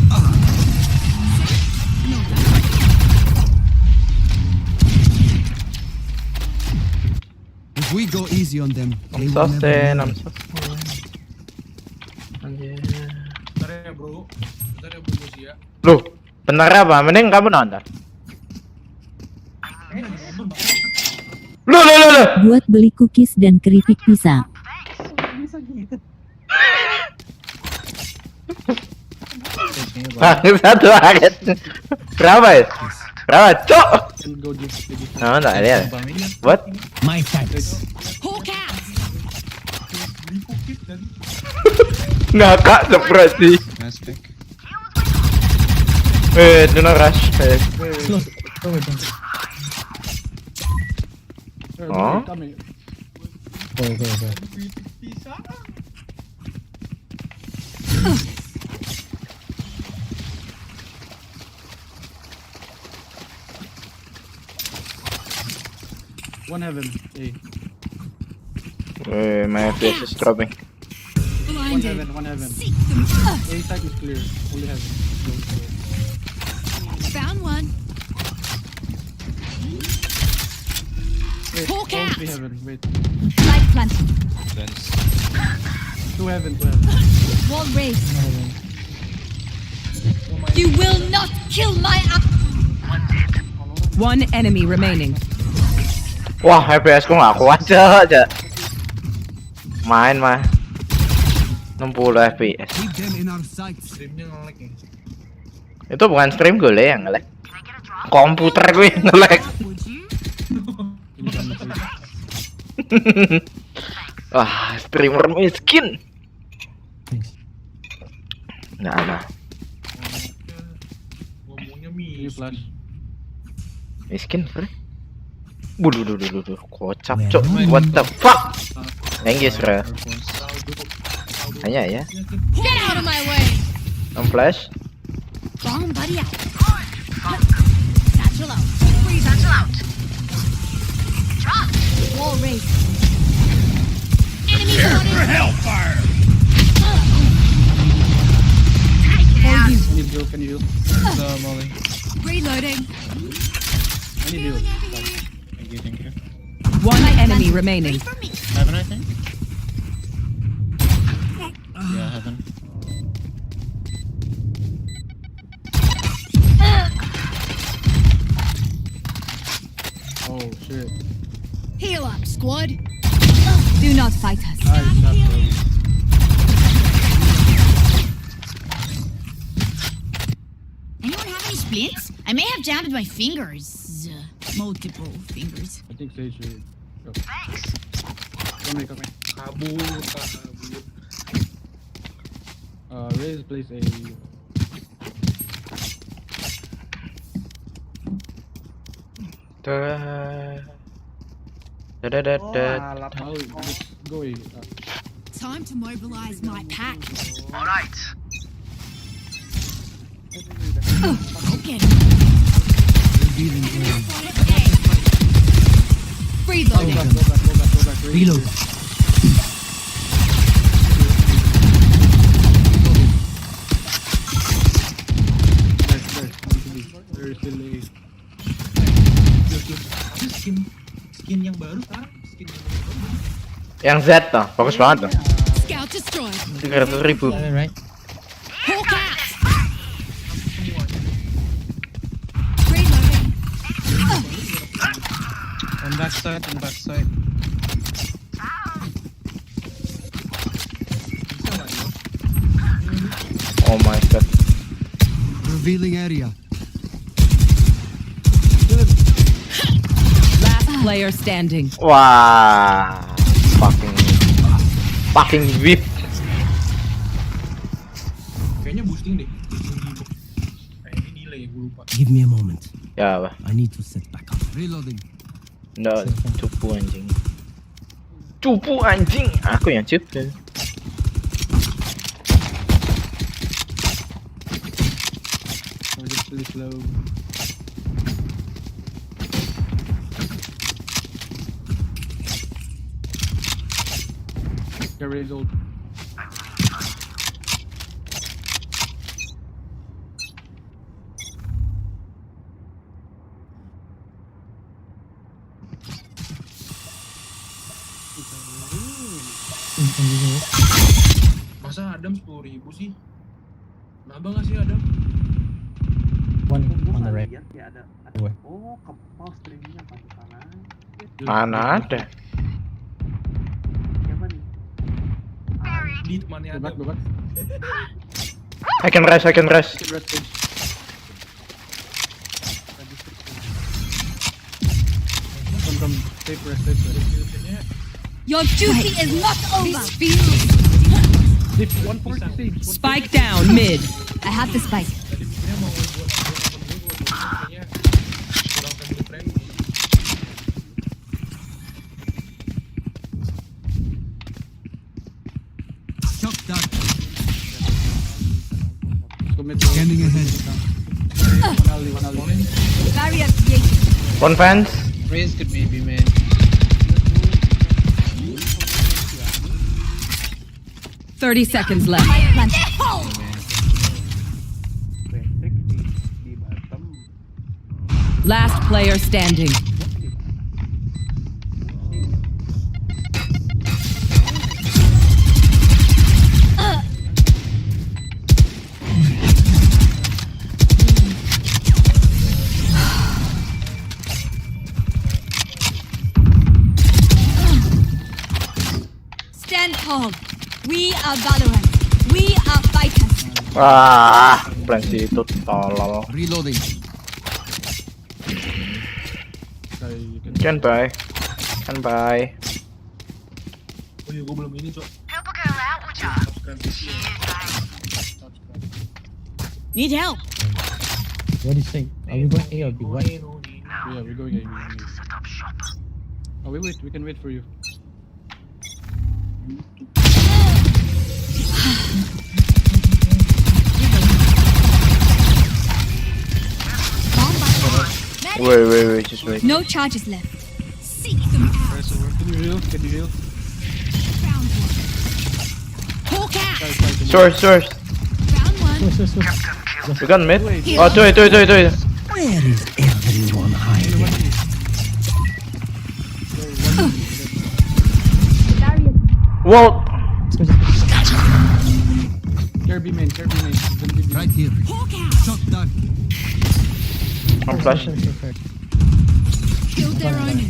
If we go easy on them, they I'm will never sustain. know. Anjir. Bentar ya bro ya. Loh, bener apa? Mending kamu nonton. Loh. Buat beli cookies dan keripik pisang. Satu paket. Berapa ya? Berapa, cok? Can go deep. Oh, enggak lihat. What? My thanks. Hawk out. Ngakak seperti. Nice pick. Do not rush. Oh? Coming. Go. One heaven. A. My FPS is dropping. Blinded. One heaven. Seek them. A side is clear. Only heaven. Found one. Wait, Hawk all out. three heaven. Wait. Light planted. Two heaven. Wall raised. You will not kill my One enemy remaining. Wah, FPS ku nggak kuat aja. Main mah 60 FPS. Keep them in our sights. Streamnya nge-lag ya. Itu bukan stream gue yang nge-lag. Komputer gue yang nge-lag. Wah, streamer miskin. Nggak ada. Ngomongnya Ini flash. Miskin, bro. Duh, kocap, cok. What the fuck? Thank you, bro. Hanya ya. Get out of my way. Flash. Bomb buddy out. Satchel out. Freeze satchel out. Drop. Wall raised. Enemy spotted. Hellfire! I need heal, can you heal? Molly. Reloading. I need heal. Thank you, thank you. One enemy remaining. Heaven, I think? Yeah, heaven. Oh, shit. Heal up, squad. Do not fight us. Anyone have any splints? I may have jammed my fingers. Multiple fingers. I think Sage should go. Thanks. Come here. Kabur. Raze plays a... Oh, just go away. Time to mobilize my pack. All right. Okay. Go Reloading. back. Reload. There is still a... Skin yang baru sekarang. Skin yang baru. Yang Z tuh, bagus banget tuh. Scout destroyed. 300.000. Right. Hawk out. Reloading. On backside. Oh my god. Revealing area. Last player standing. Wah, fucking whip. Kayaknya boosting deh. Ini delay, gue lupa. Give me a moment. Ya apa? I need to set back up. Reloading. Nggak, cupu anjing. Aku yang cupu. Just really slow. Get Raze ult. Masa Adam 10.000 sih? Nambah nggak sih Adam? One on the right. Dua. Oh, kepal streamingnya pasti sana. Mana ada? Siapa nih? Di temannya Go Adam. back. I can rest. Come. Safe rest. Your duty is not over. Save 140 save. Spike down mid. I have the spike. Tadi pikirnya mau buat kayaknya kurang family friend. Shock dart. Commit. Scanning ahead. One alley. Barrier created. One fence. Raze could be B main. 30 seconds left. Basic di bottom. Last player standing. Stand tall. We are Valorant. We are fighters. Wah, plan si itu tolol. Reloading. Can buy. Oh iya, gue belum ini, Cok. Help a girl out, would ya? Need help. What do you think? Are we going A or B? What? Yeah, we're going A. Oh, we can wait for you. Wait, just wait. No charges left. Seek them out. Can you heal? Found one. Hawk out. Source. Found one. We got mid. Oh, do it. Where is everyone hiding? Whoa. Kirby main. Right here. Hawk out. Shot done. I'm flash. Killed their owner.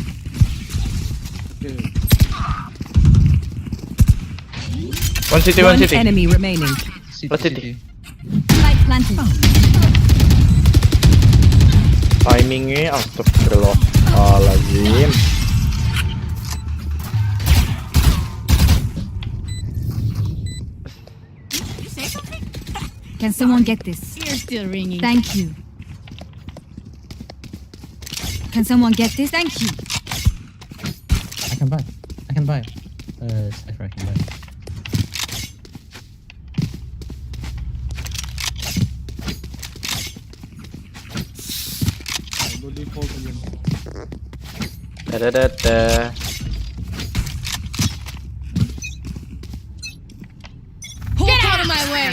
One city. One enemy remaining. What city? Light planted. Timingnya astagfirullahaladzim. You say something? Can someone get this? Ear's still ringing. Thank you. Can someone get this? Thank you. I can buy. Cypher, I can buy. Go default again. Da. Get out of my way.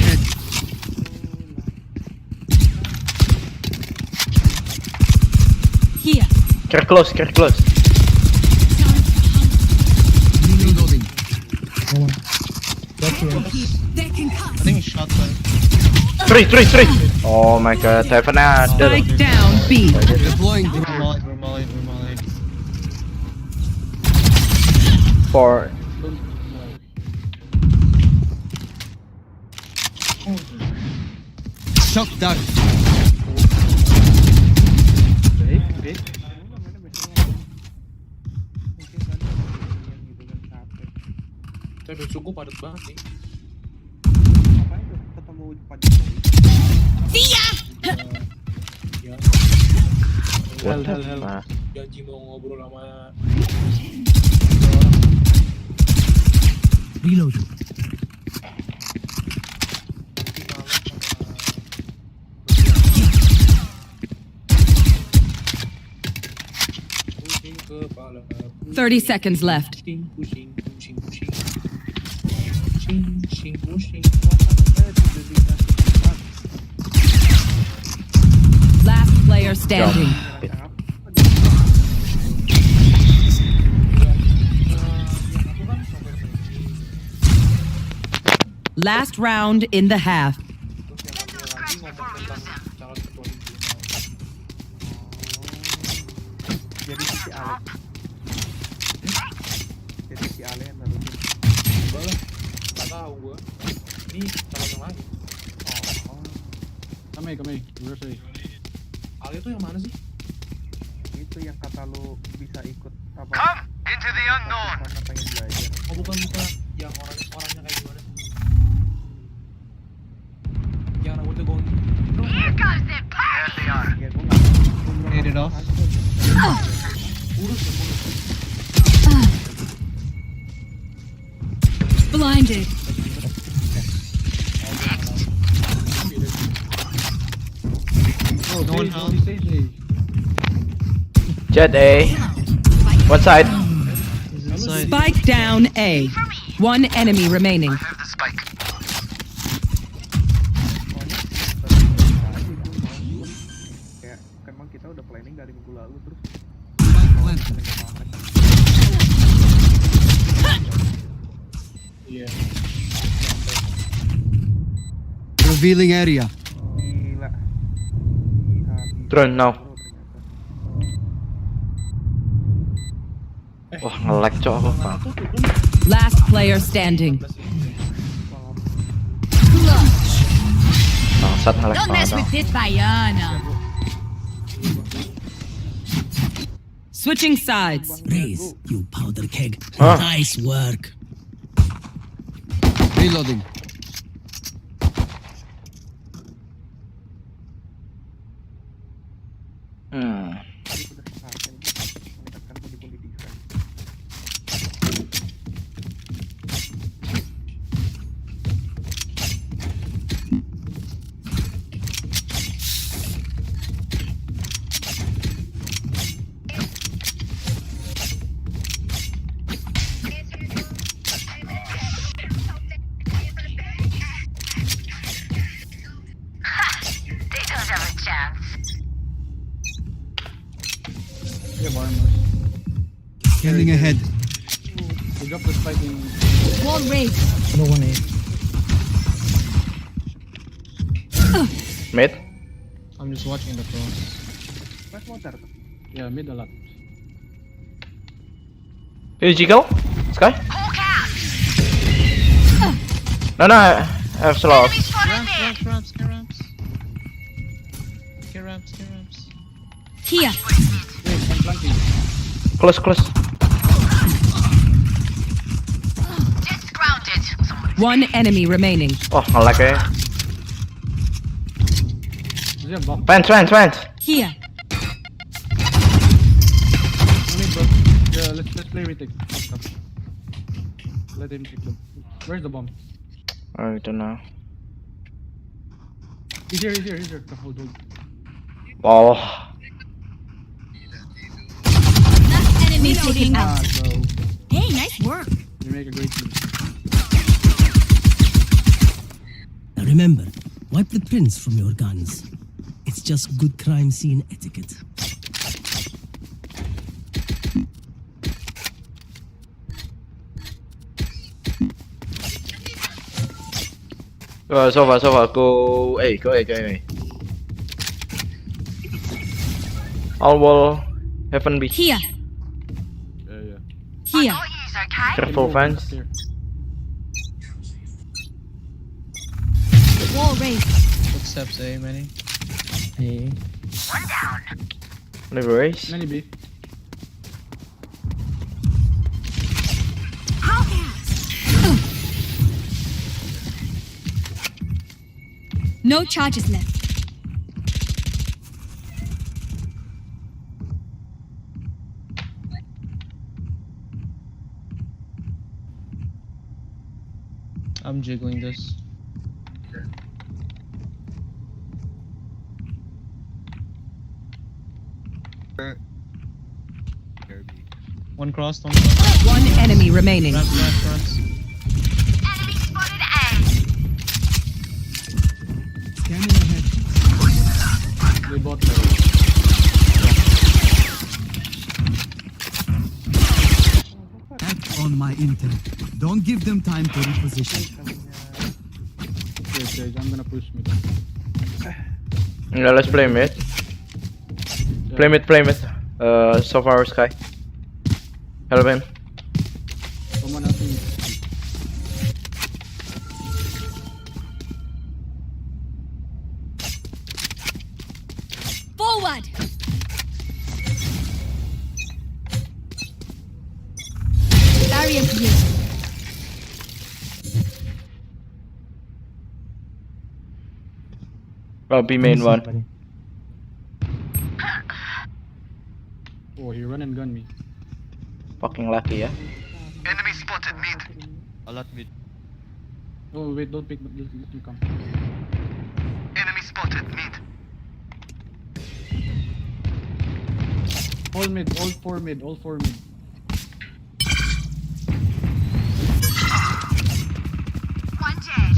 Here. Care close. Reloading. They can cut. I think shot by. 3. Oh my god, Heaven ada. Spike down B. Deploying. We're molly. 4. Shot done. Baik. Tapi suku padat banget nih. Ngapain tuh ketemu Pak Jokowi? Via. What the fuck? Janji mau ngobrol sama Reload. pusing kepala. 30 seconds left. Pusing. Last player standing. Last round in the half. Jadi si Ale. Jadi si Ale yang narutin. Enggak lah. Enggak tahu gua. Ini calon yang lain. Oh. Kami. Gue sih. Ale itu yang mana sih? Itu yang kata lu bisa ikut apa? Come into the unknown. Karena pengen belajar. Oh bukan yang orangnya kayak gimana? Yang rambutnya goni. Here goes the party. There they are. Ya gua nggak. Hit it off. Urus. Blinded. No one else. Jet A. One side. Spike down A. One enemy remaining. I have the spike. Kayak emang kita udah planning dari minggu lalu terus. Iya. Revealing area. Gila. Drone now. Wah, nge-lag cok aku, Pak. Last player standing. Bangsat nge-lag Don't mess banget. with this Bayana. Switching sides. Raise, you powder keg. Huh? Nice work. Reloading. have armor. Scanning ahead. They dropped the spike in. Wall raised. No one A. Mid. I'm just watching the cross. Yeah, mid a lot. Did you go? Sky? No, I have slow. Ramps. Here. Wait, I'm planting. Close. One enemy remaining. Oh, I like it. Is there a bomb? Vent. Here. No need, bro. Yeah, let's play retake. Stop. Let him take them. Where's the bomb? I don't know. He's here. Hold. Oh. Last enemy taken out. Bro. Hey, nice work. You make a great team. Now remember, wipe the prints from your guns. It's just good crime scene etiquette. So far. Go A. All wall. Heaven B. Here. Yeah. Here. Careful, fans. Here. Wall raised. Footsteps, Manny. A. Never race. Many B. No charges left. I'm jiggling this. One crossed. One enemy remaining. Ramps. Scanning ahead. They bought Act on my intel. Don't give them time to reposition. Yes, I'm gonna push mid. Yeah, let's play mid. Play mid. So far, Sky. Help him. Someone else in. Forward. Barrier created. Oh, B main one. Oh, he run and gun me. Fucking lucky, yeah. Enemy spotted mid. A lot mid. Oh wait, don't pick. Let him come. Enemy spotted mid. All mid. All four mid. One dead.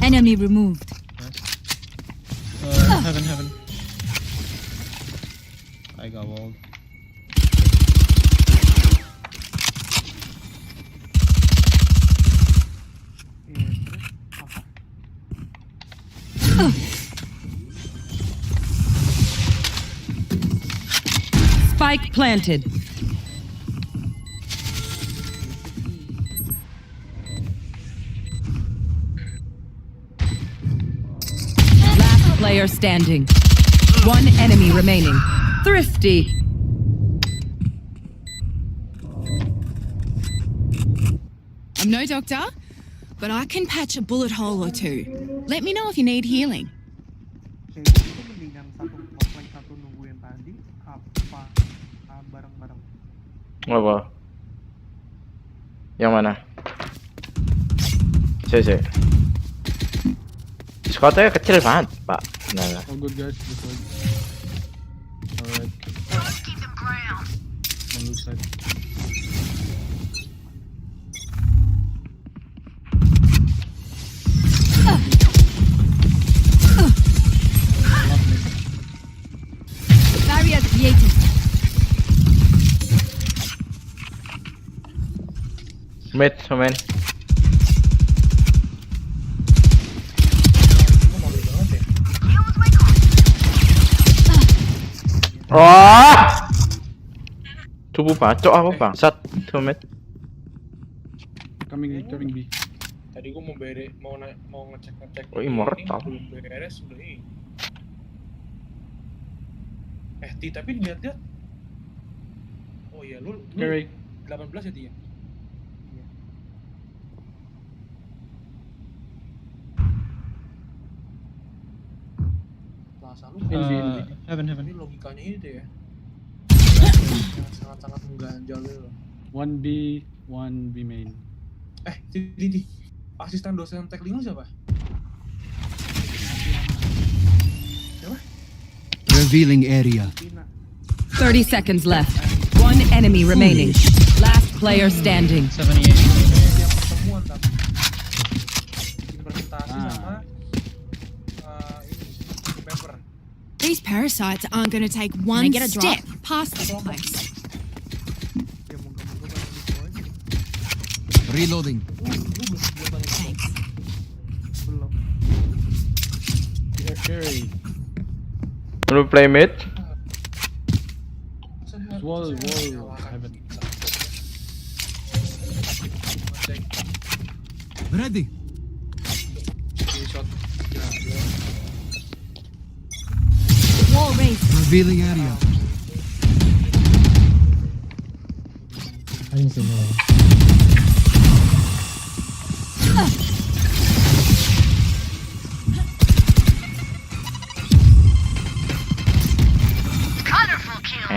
Enemy removed. Heaven. I got walled. Spike planted. Last player standing. One enemy remaining. Thrifty. I'm no doctor, but I can patch a bullet hole or two. Let me know if you need healing. Apa? Yang mana? Saya. Skotnya kecil banget, Pak. Nah. Oh, good guys. This way. Alright. On this side. Mid, man. Wah! Tubuh bacok aku bangsat. Tuh mid. Coming B. Tadi gua mau ngecek. Oh, immortal. Belum beres udah ini. Tapi lihat. Oh iya, lu 18 ya dia. Iya. Plaza lu Heaven. ini logikanya itu ya. Sangat mengganjal itu. 1B main. Di asisten dosen teknik lu siapa? Revealing area. 30 seconds left. One enemy remaining. Last player standing. 78. Yang pertemuan tapi bikin presentasi sama ini paper. These parasites aren't going to take one step past this place. Reloading. Carry. Wanna play mid? Wall, heaven. Ready. Shot. Wall raised. Revealing area. I didn't say no. Colorful kill.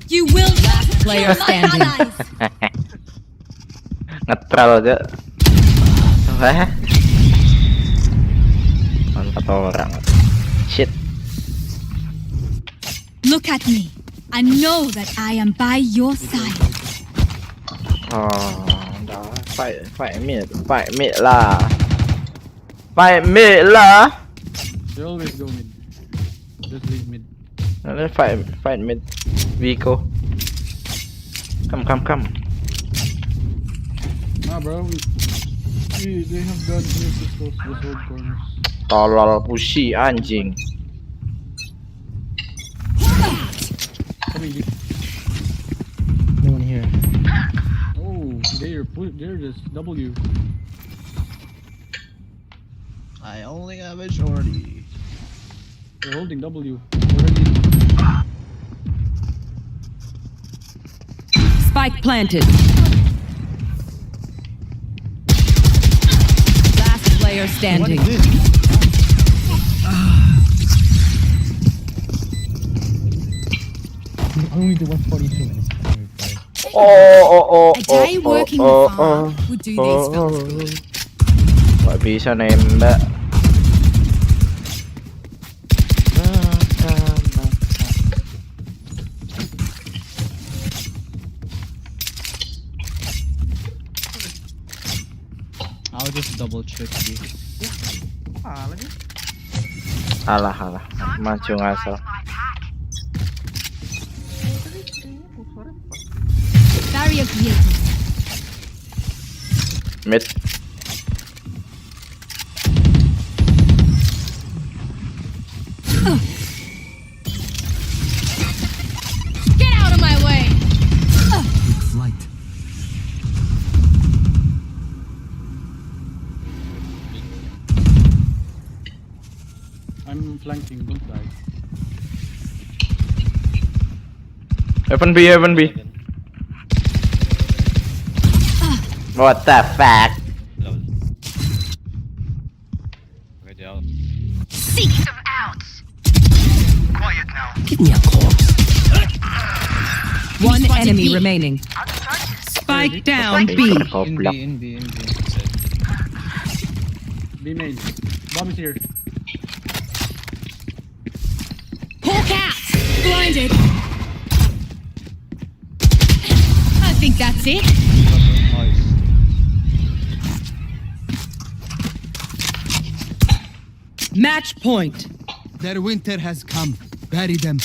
You will Last player standing. Ngetral aja. Mantap orang. Shit. Look at me. I know that I am by your side. Oh, đó. Fight mid lah. Fight mid lah. They always go mid. Just leave mid. Let's fight mid. Vico. Come. Nah, bro. They have guns near this old corners. Tolol pushi anjing. Coming deep. No one here. Oh, they're just W. I only have a shorty. They're holding W. Spike planted. Last player standing. I only do 142 minutes. A day working the farm would do these fellas good. Gak bisa nembak. I'll just double check you. Alah, maju ngasal. Barrier created. Mid. Get out of my way. Big flight. I'm flanking, don't die. Heaven B. What the fuck? Seek them out. Quiet now. Give me a corpse. One enemy remaining. Spike down B. In B. B main. Bomb is here. Hawk out. Blinded. I think that's it. Match point. Their winter has come. Bury them.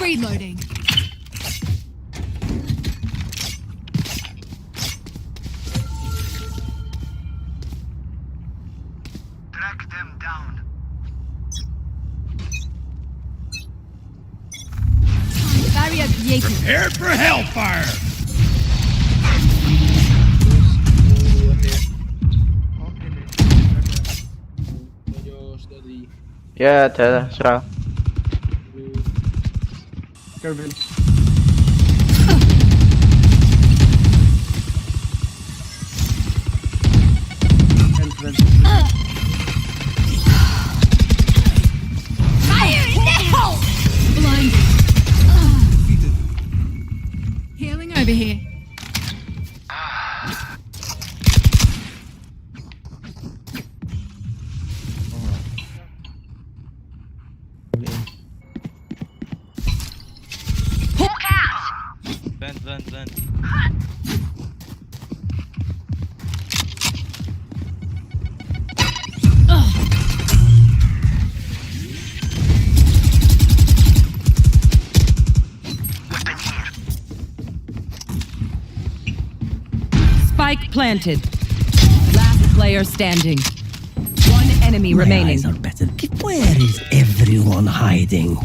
Reloading. Track them down. Barrier created. Prepare for hellfire! Ya, ada serang. Kevin. Fire in the hole! Blinded. Healing over here. Vent. Spike planted. Last player standing. One enemy remaining. Eyes are better. Where is everyone hiding?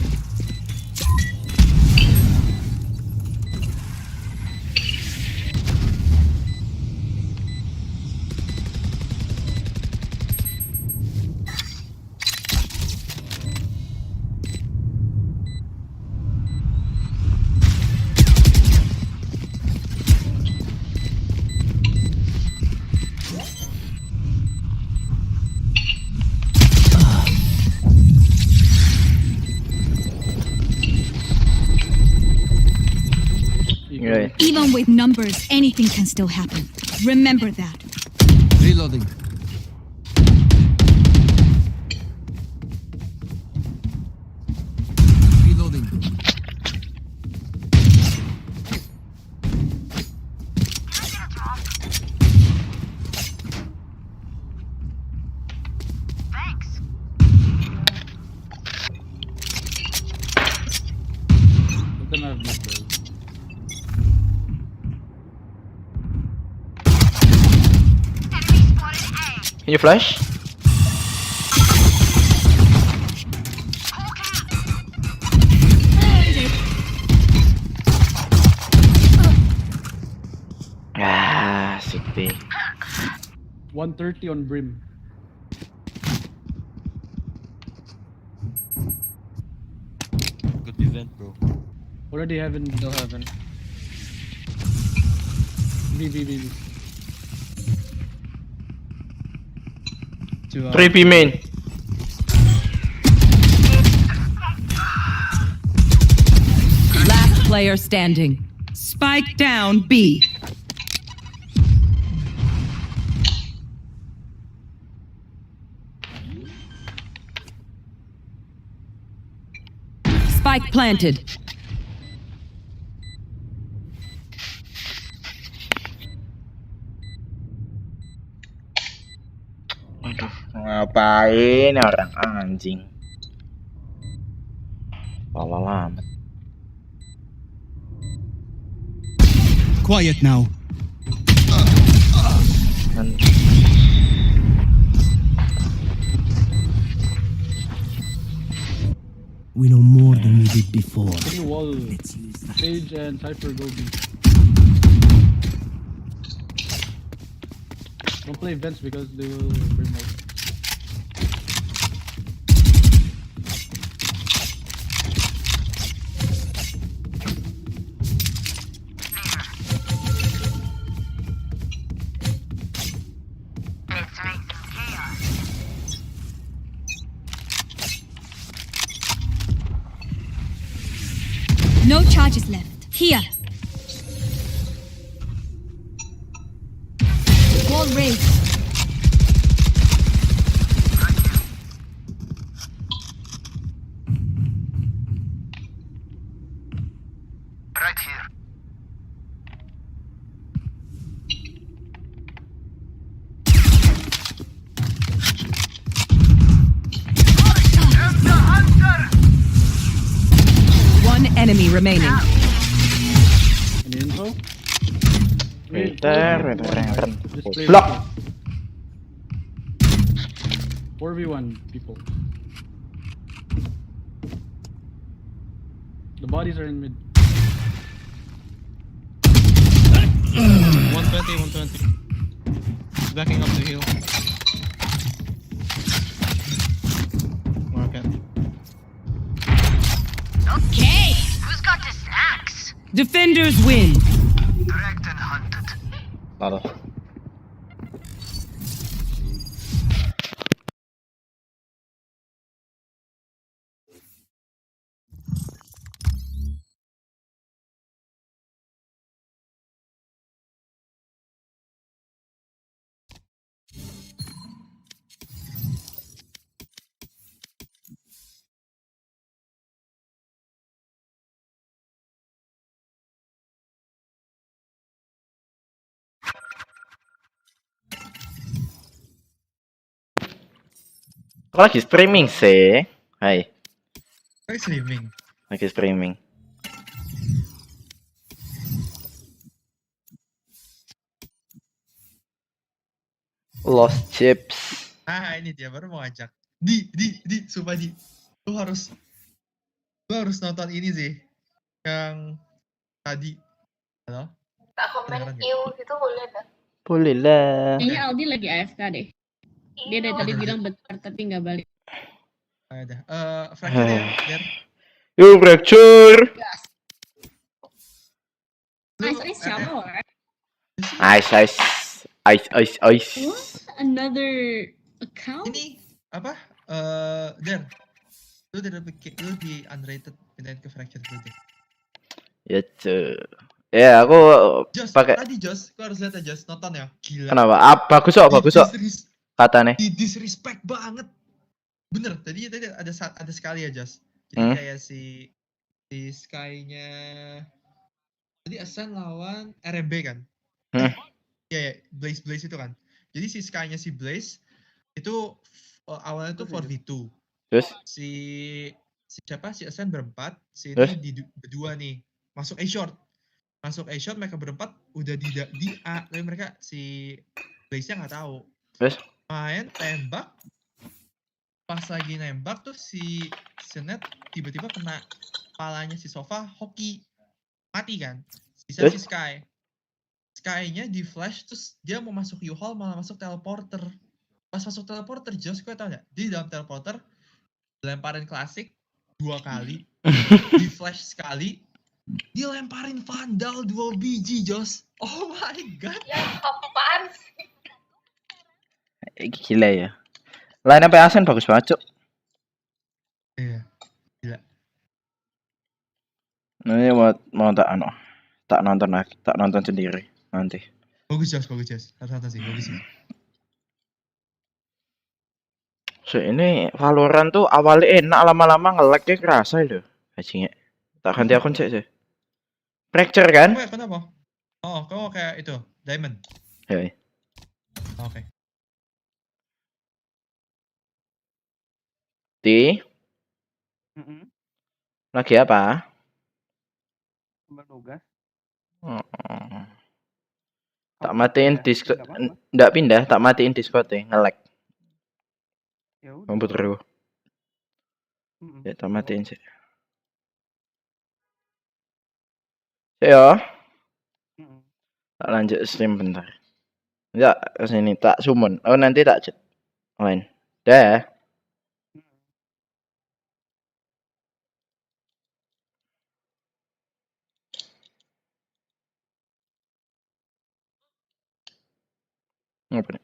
Even with numbers, anything can still happen. Remember that. Reloading. Reloading. Can you flash? Ah, City. 130 on Brim. Good event, bro. Already heaven. Still heaven. B. 3P main. Last player standing. Spike down B. Spike planted. Aduh, ngapain orang anjing? Lama amat. Quiet now. We know more than we did before. Can you wall Sage and Cypher go B? Don't play vents because they will bring out. No charges left. Here. Wall raised. enemy remaining. Any info? Peter, Just play Block. with it. 4v1 people. The bodies are in mid. 120. Backing up the hill. Okay. Okay, who's got the snacks? Defenders win. Tracked and hunted. Taruh. Aku lagi streaming sih. Hai. Lagi streaming. Lagi streaming. Lost chips. Ah, ini dia baru mau ajak. Sumpah lu harus nonton ini sih. Yang tadi. Halo? Tak komen iu gitu boleh dah. Boleh lah. Kayaknya Aldi lagi AFK deh. Dia dari tadi bilang bentar tapi nggak balik. Ada. Fracture ya, Der. Yuk, fracture. Ice shower. Ice. What? Another account? Ini apa? Der. Lu di underrated pindahin ke fracture dulu deh. Ya, ya aku pakai. Tadi Jos, kau harus lihat ya Jos, nonton ya. Gila. Kenapa? Bagus kok. Katanya. Di disrespect banget. Bener, tadi ada sekali ya Jos. Jadi kayak si Sky-nya tadi Ascent lawan RMB kan? Iya, Blaze itu kan. Jadi si Sky-nya si Blaze itu awalnya tuh 4v2. Terus? Si siapa? Si Ascent berempat, si ini berdua nih. Masuk A-short mereka berempat udah di A, tapi mereka si Blaze-nya nggak tahu. Terus? Main tembak, pas lagi nembak tuh si Senet tiba-tiba kena kepalanya si Sova hoki, mati kan. Sisa si Sky-nya di flash terus dia mau masuk U-Haul malah masuk teleporter. Pas masuk teleporter, Jos, kau tau nggak? Di dalam teleporter lemparin klasik 2 kali, di flash sekali, dilemparin Vandal 2 biji, Jos. Oh my god. Ya, apaan sih? Gila ya. Line up Asen bagus banget, Cuk. Iya. Gila. Ini mau tak nonton sendiri nanti. Bagus Jos. Rata-rata sih, bagus sih. So, ini Valorant tuh awalnya enak, lama-lama nge-lag-nya kerasa loh. Bajingan. Tak ganti akun sih. Fracture kan? Kenapa? Oh, kamu kayak itu, Diamond. Hei. Oke. Lagi apa? Bertugas. Tak matiin Discord. Nggak pindah, tak matiin Discord nge-lag. Ya udah. Komputer gua. Ya, tak matiin sih. Ya. Tak lanjut stream bentar. Enggak, kesini tak summon. Oh, nanti tak chat. Lain. Dah. Apa nih?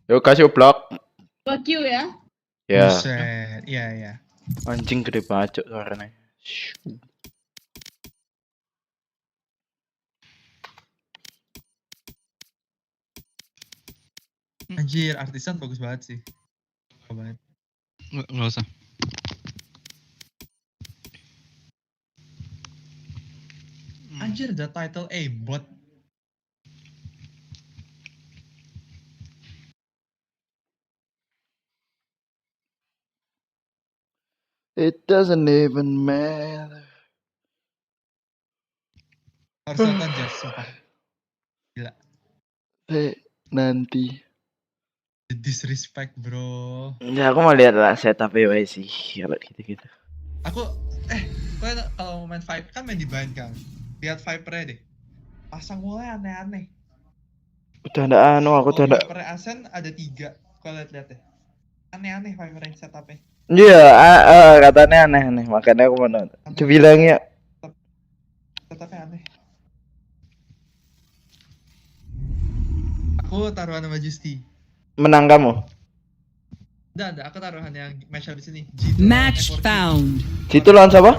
Yo kasih blok. Fuck you ya. Ya. Buset. Iya. Anjing gede banget suaranya. Anjir, artisan bagus banget sih. Bagus banget. Nggak usah. Anjir, the title bot. It doesn't even matter. Harus nonton Jas, sumpah. Gila. Nanti. The disrespect, bro. Ya aku mau lihat lah setup PW sih kalau gitu-gitu. Aku kalian kalau main Viper kan main di Bind kan. Lihat Viper-nya deh. Pasang mulai aneh-aneh. Udah ada aku udah ada. Viper Ascent ada 3. Kalian lihat deh. Aneh-aneh Viper yang setupnya. Iya, katanya aneh-aneh, makanya aku mau nonton. Coba bilang ya. Setupnya aneh. Aku taruhan sama Justi. Menang kamu? Ada, aku taruhan yang match habis ini. Match found. Jitu lawan siapa?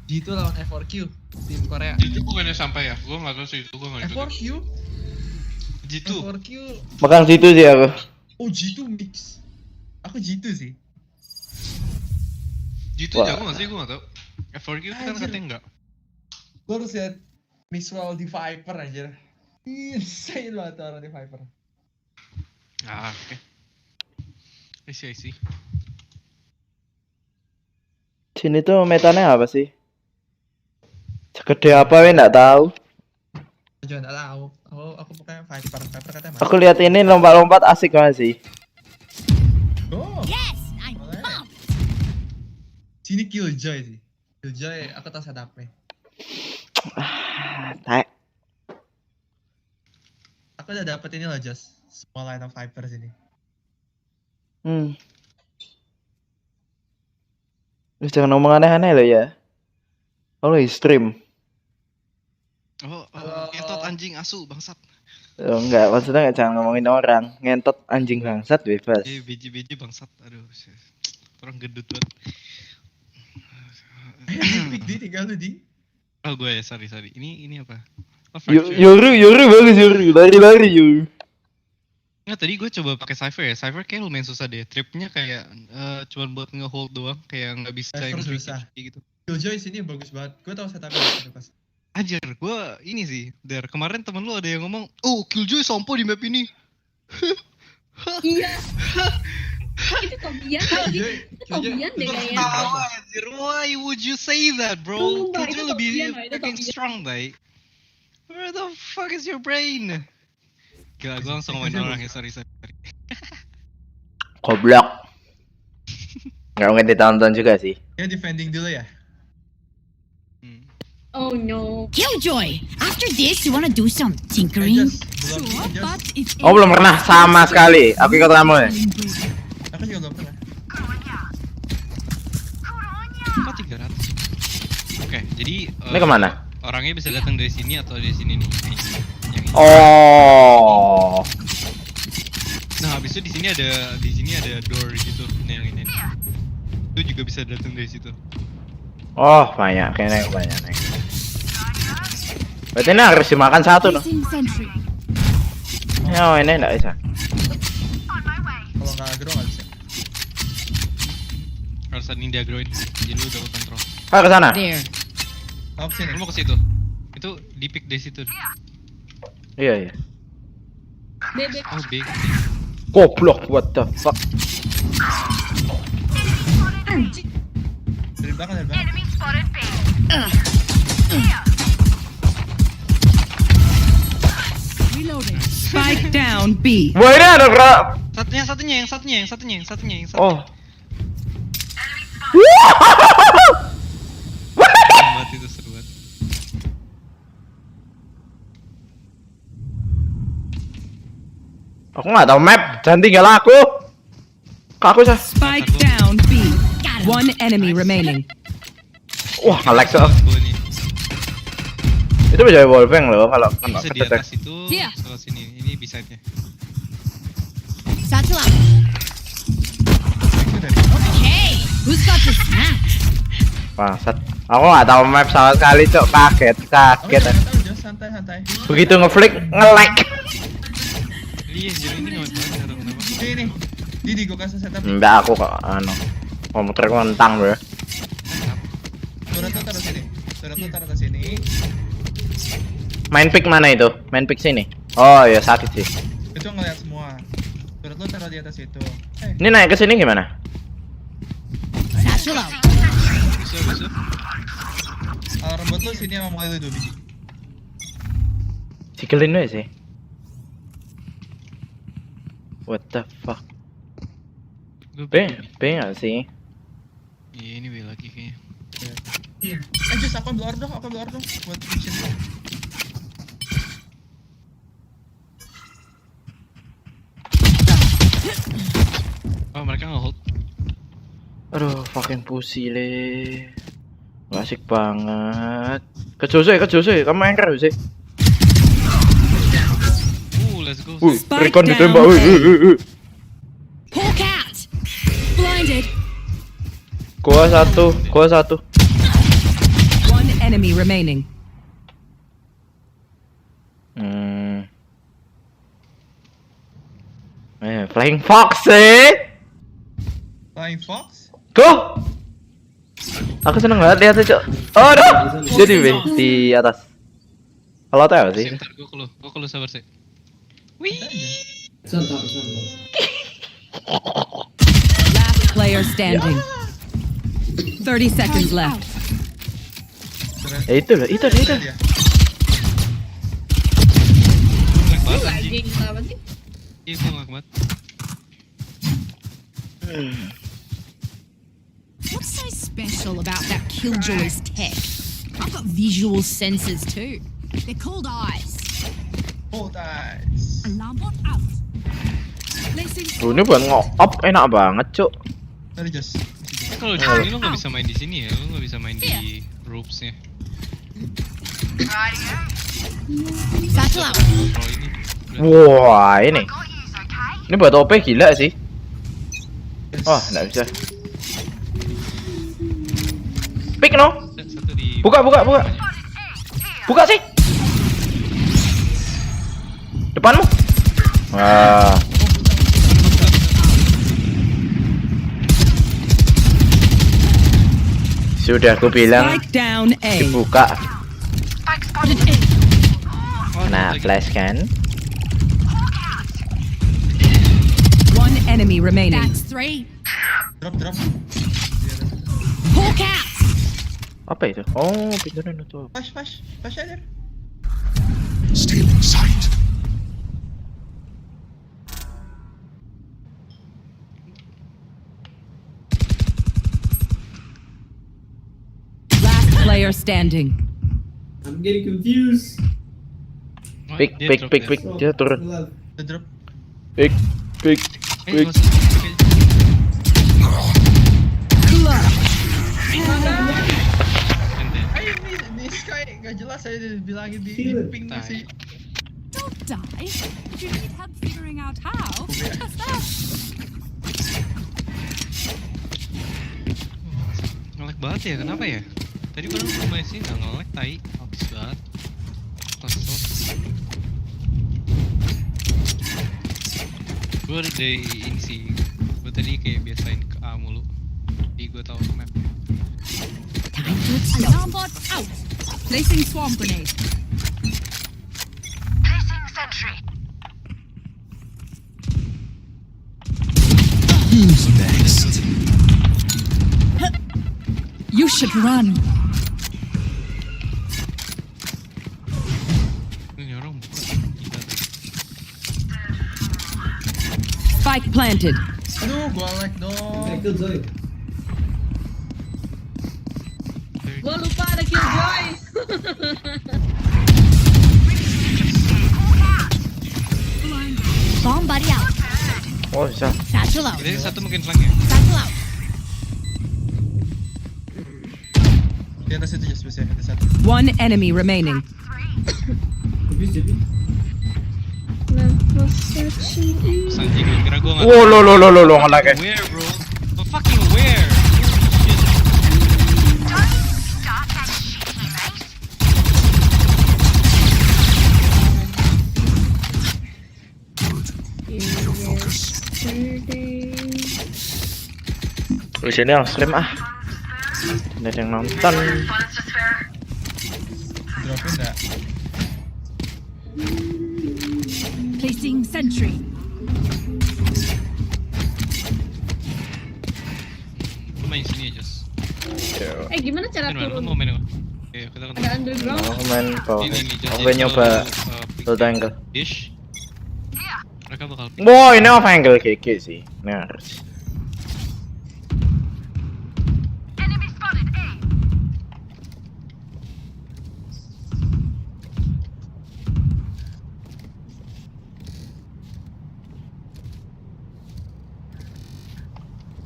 Jitu lawan F4Q, tim Korea. Jitu bukannya sampai ya? Gua nggak tahu sih itu, gua nggak ikut. F4Q? Jitu. F4Q. Makan Jitu sih aku. Oh, Jitu mix. Aku Jitu sih. Jitu jago nggak sih? Gua nggak tahu. F4Q kan katanya enggak. Gua harus lihat Mixwell di Viper aja. Insane banget orang di Viper. Ah, oke. I see. Sini tuh metanya apa sih? Segede apa we nggak tahu. Aku juga nggak tahu. Aku pokoknya Viper katanya. Aku lihat ini lompat-lompat asik banget sih. Oh. Yes, I'm pumped. Sini Killjoy sih. Killjoy aku tahu setupnya. Tai. Aku udah dapet ini loh, Jos. Semua line of Viper sini. Terus jangan ngomong aneh-aneh lo ya. Oh, stream. Ngentot anjing asu bangsat. Oh, enggak, maksudnya enggak, jangan ngomongin orang. Ngentot anjing bangsat bebas. Biji-biji bangsat. Aduh. Orang gendut banget. Pick di tinggal lu di. Oh, gue ya, sorry. Ini apa? Yoru bagus Yoru. Lari Yoru. Nggak, tadi gue coba pakai Cypher ya. Cypher kayak lumayan susah deh. Tripnya kayak cuman buat nge-hold doang, kayak nggak bisa yang susah gitu. Killjoy sini bagus banget. Gue tahu setupnya pas. Ajar, gue ini sih. Dari kemarin temen lu ada yang ngomong, "Oh, Killjoy sampo di map ini." Iya. Itu Kobian deh kayaknya. Why would you say that, bro? Killjoy lebih fucking strong, baik. Where the fuck is your brain? Gila, gue langsung ngomongin orang ya, sorry. Goblok. Nggak mungkin ditonton juga sih. Ya defending dulu ya. Oh no. Killjoy, after this you wanna do some tinkering? Oh, belum pernah sama sekali. Aku ikut kamu ya. Aku juga belum pernah. Kok 300? Oke, jadi ini kemana? Orangnya bisa datang dari sini atau dari sini nih. Oh. Nah, habis itu di sini ada door gitu. Nih yang ini. Itu juga bisa datang dari situ. Oh, banyak kayaknya banyak nih. Berarti ini harus dimakan satu loh. Oh, ini enggak bisa. Kalau nggak agro nggak bisa. Harus ada dia agroin. Jadi lu double control. Ke sana. Oh, kesini. Lu mau ke situ. Itu di pick dari situ. Iya. Bebek. Oh, big. Goblok, what the fuck. Anjing. Dari belakang. Enemy spotted B. Reloading. Spike down B. Wah, ini ada gerak. Satunya. Oh. Itu seru banget. Aku nggak tahu map, jangan tinggal aku. Kak aku sih. Spike down B. One enemy remaining. Wah, nge-lag tuh. Itu bisa wallbang loh kalau bisa di atas itu, sebelah sini. Ini bisa nya. Satchel out. Okay, who's got the snack? Bangsat. Aku nggak tahu map sama sekali, Cok. Kaget. Santai. Begitu ngeflick, nge-lag. Iya, jadi ini nggak tahu kenapa. Nih. Didi gua kasih setup. Enggak, aku kok komputer mentang, bro. Turret lu taruh sini. Main pick mana itu? Main pick sini. Oh ya sakit sih. Itu ngeliat semua. Turret lu taruh di atas itu. Ini naik ke sini gimana? Satchel out. Bisa. Alarm bot lu sini sama mulai lu 2 biji. Sikelin aja sih. What the fuck? B nggak sih? Iya, ini B lagi kayaknya. Just aku ambil order dong buat mission. Oh, mereka nge-hold. Aduh, fucking pussy le. Nggak asik banget. Ke Jose, kamu anchor sih. Let's go. Recon ditembak. Hawk out. Blinded. Gua satu. One enemy remaining. Flying Fox sih. Flying Fox? Go. Aku seneng banget lihatnya, Cok. Oh, aduh. Dia di atas. Kalau tahu sih. Bentar, gua kalau sabar sih. Wih. Santai. Last player standing. 30 seconds left. Itu. Anjing apa sih? Itu nggak banget. What's so special about that Killjoy's tech? I've got visual sensors too. They're called eyes. Alarm bot out. Ini buat nge-op enak banget, Cuk. Tadi Jos. Kalau di sini lo nggak bisa main di sini ya, lo nggak bisa main di ropesnya. Satchel out. Wah, ini buat OP gila sih. Wah, nggak bisa. Pick no. Buka. Buka sih. Depanmu. Wah. Sudah aku bilang dibuka. Nah, flash kan. One enemy remaining. That's 3. Drop. Hawk out. Apa itu? Oh, pintunya nutup. Flash aja. Stealing sight. Last player standing. I'm getting confused. Pick. Dia turun. The drop. Pick. Ayo nih Sky nggak jelas saya bilangin di ping masih. Don't die. If you need help figuring out how, just ask. Nge-lag banget ya, kenapa ya? Tadi baru main sih nggak nge-lag, tai. Habis banget. Kesel. Gue ada dari ini sih. Gue tadi kayak biasain ke A mulu. Jadi gue tahu map. Alarm bot out. Placing swarm grenade. Placing sentry. Who's next? You should run. Ini orang buka. Spike planted. Aduh, gua lag dong. Killjoy. Gua lupa ada Killjoy. Bomb buddy out. Oh, bisa. Satchel out. Jadi satu mungkin flank ya. Satchel out. Di atas itu just biasanya ada satu. One enemy remaining. Anjing, kira gua nggak. Wow, lo ngelak ya. Where, bro? Fucking where? Di sini yang stream ah. Ada yang nonton. Dropin enggak? Placing sentry. Lu main sini aja. Gimana cara Lu turun? mau main apa? Oke, kita kan. Ada underground? Mau main bawah. Ini, Mau nyoba low angle. Dish. Mereka bakal. Wow, ini off angle GG sih. Ini harus. Enemy spotted A.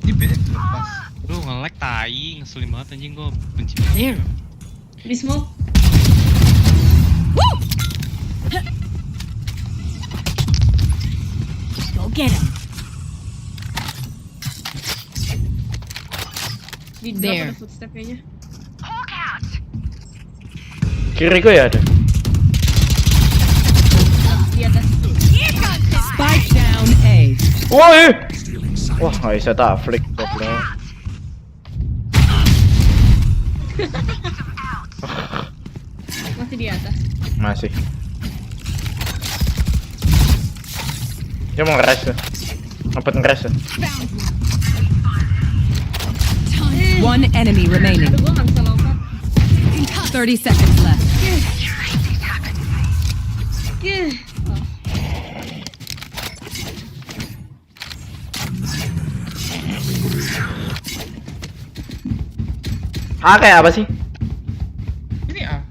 Di B lepas. Lu nge-lag tai, ngeselin banget anjing gua benci. There. Di smoke. Go get him. Di drop There. ada footstep kayaknya. Hawk out. Kiri gue ya ada. Di atas. Spike down A. Woi. Wah, nggak bisa tak flick goblok. Masih di atas. Masih. Dia mau ngeres tuh. Ngepet ngeres tuh. One enemy remaining. Aduh, gua nggak bisa lompat. 30 seconds left. A kayak apa sih? Ini A.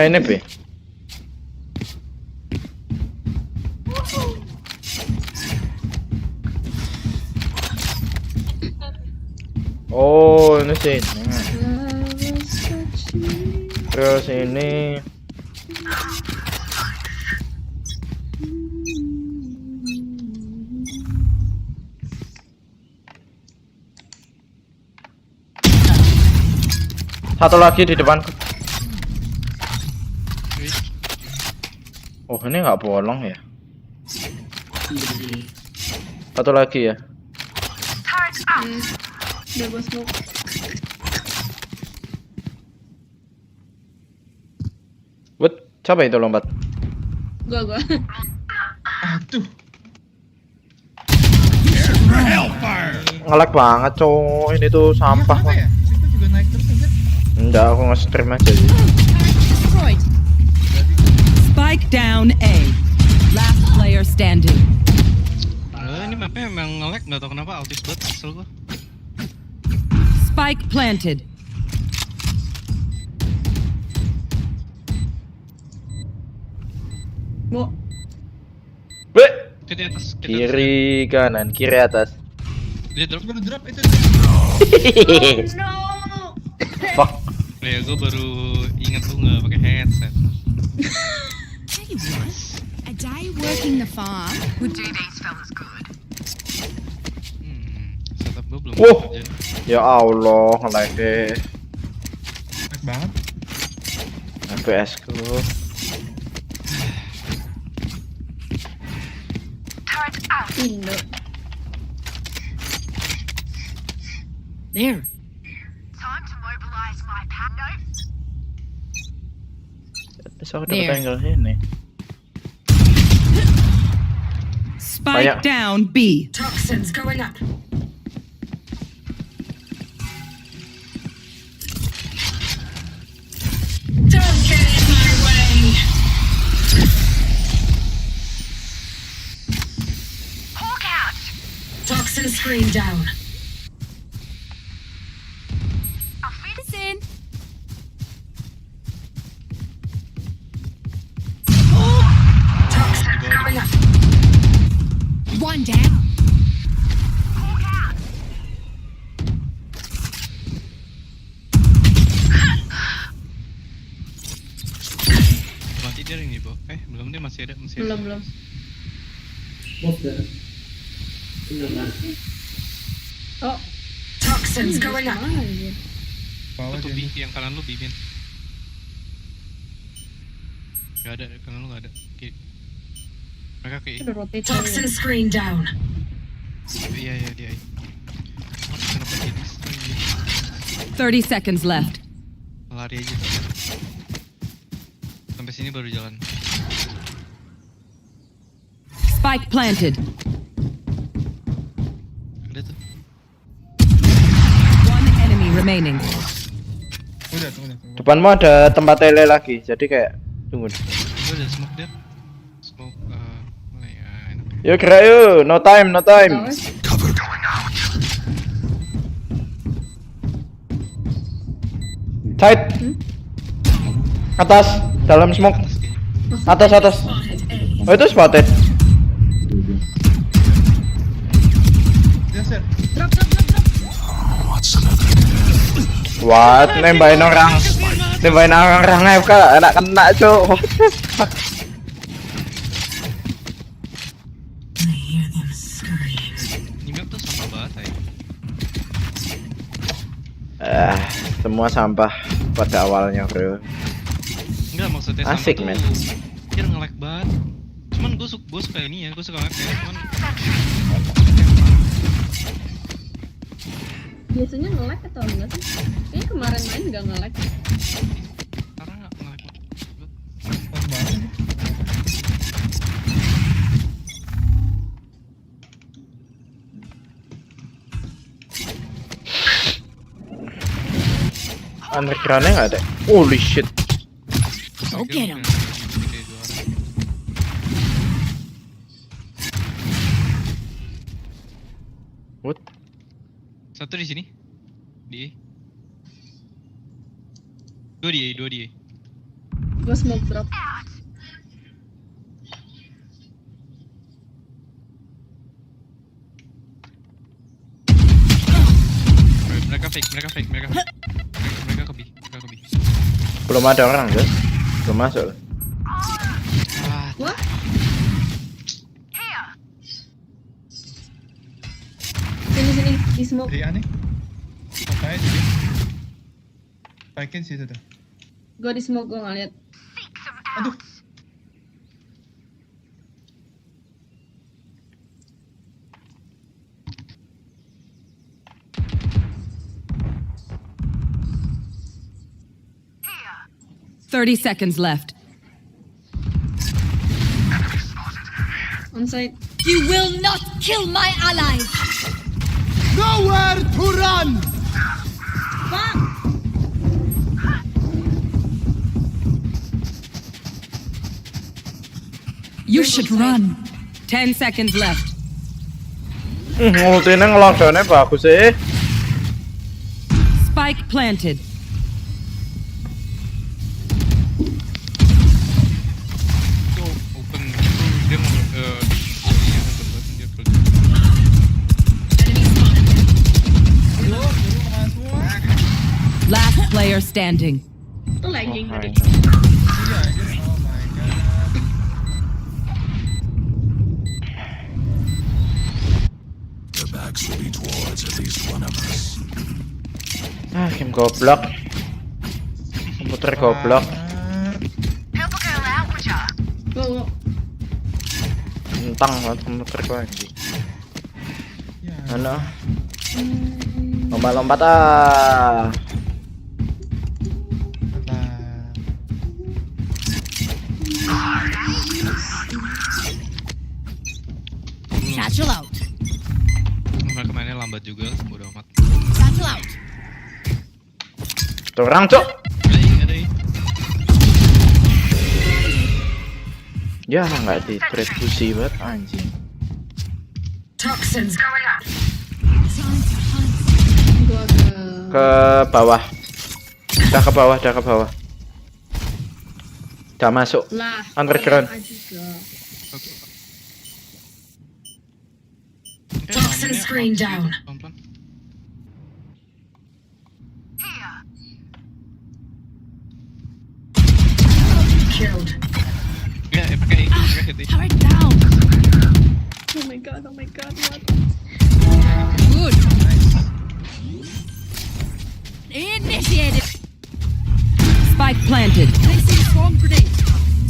Ini B. Oh, ini sih. Terus ini. Satu lagi di depanku. Oh, ini nggak bolong ya. Satu lagi ya. Udah gua smoke. What? Siapa itu lompat? Gua. Aduh. Ngelag banget cowok, ini tuh sampah. Ya? Siapa juga naik terus aja? Enggak, aku nge-stream aja sih. Spike down A. Last player standing. Ini mapnya emang nge-lag, nggak tau kenapa autis banget, kesel gua. Spike planted. Bo. Itu di atas. Kiri kanan, kiri atas. Dia drop. Baru drop itu. No. Fuck. Ya gua baru inget tuh nggak pakai headset. Tell you what, a day working the farm would do. Setup gua belum Wow. kerja. Ya Allah, ngelag deh. Naik banget. FPS ku. Indo. There. Time to mobilize my pando. Bisa aku dapat angle ini. Spike Banyak. down B. Toxins going up. Don't get in my way. Hawk out. Toxin screen down. I'll feed us in. Toxins coming up. One down. Hawk out. Mati dia ini, Bo. Belum deh, masih ada. Belum. Oh. Toxins going up. Tuh B, yang kanan lu B, Min. Gak ada, kanan lu gak ada. Kiri. Mereka ke Toxin screen down. Iya, dia. Kenapa jadi 30 seconds left. lari aja. Sampai sini baru jalan. Spike planted. Ada tuh. One enemy remaining. Udah. Depanmu ada tempat tele lagi, jadi kayak tunggu. Gue udah smoke dia. Smoke. Yuk gerak yuk, no time. Cover going out. Side. Atas, dalam smoke. Atas. Oh itu spotted. Drop. What? Nembahin orang AFK, enak kena cok. Ini map tuh sampah banget Semua sampah pada awalnya bro. Enggak, maksudnya asik sampah men. Tuh dia nge-lag banget. Cuman gue suka ini ya, gue suka map ya. Cuman Biasanya nge-lag atau enggak sih? Kayaknya kemarin main enggak nge-lag. karena nggak nge-lag. Underground-nya nggak ada. Holy shit. Go get him. What? Satu di sini. Di dua di Gue smoke drop. Mereka fake. Mereka ke B. Belum ada orang guys. Belum masuk. Wah. Sini di smoke. Jadi aneh. Makanya jadi. Paikin situ tuh. Gue di smoke, gue nggak lihat. Aduh. Here. 30 seconds left. On site. You will not kill my allies. Nowhere to run. You should run. 10 seconds left. Ultinya ngelockdownnya bagus sih. Spike planted. Open. Dia mau Last player standing. Itu lagging tadi. The backs will be towards at least one of us. Game goblok. Komputer goblok. Help a girl out, would ya? Go. Entang banget komputerku anjing. Mana? Lompat-lompat Satchel out. Mereka mainnya lambat juga, bodo amat. Satchel out. Tuh orang cok. Ada. Ya nggak distribusi banget anjing. Toxins going up. Ke bawah. Udah ke bawah. Udah masuk. Lah. Underground. Toxin screen down. Killed. Hurry down. Oh my god, what? Good. Initiated. Spike planted. Placing swarm grenade.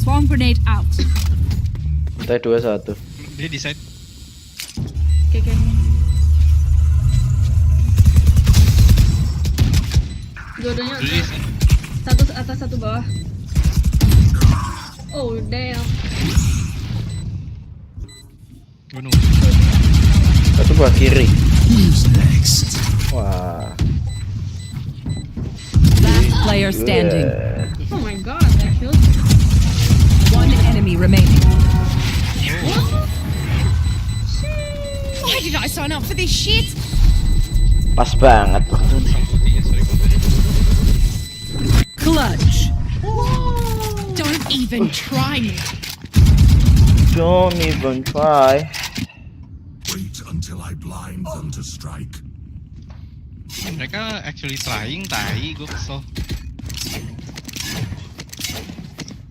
Swarm grenade out. Kita 2-1. Dia di side. Oke. Dua-duanya satu atas satu bawah. Oh damn. Gunung. Satu buah kiri. Who's next? Wah. Last player standing. Oh my god, that killed. One enemy remaining. Why did I sign up for this shit? Pas banget. Clutch. Don't even try me. Don't even try. Wait until I blind them to strike. Mereka actually trying, tai, gue kesel.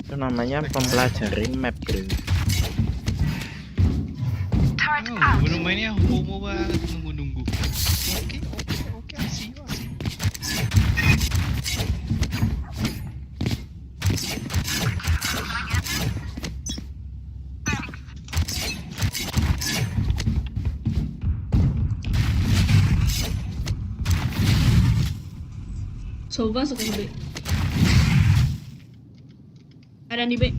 Itu namanya mempelajari map, bro. Belum mainnya homo banget, nunggu-nunggu. Oke, asik. Sova suka ke B. Ada di B.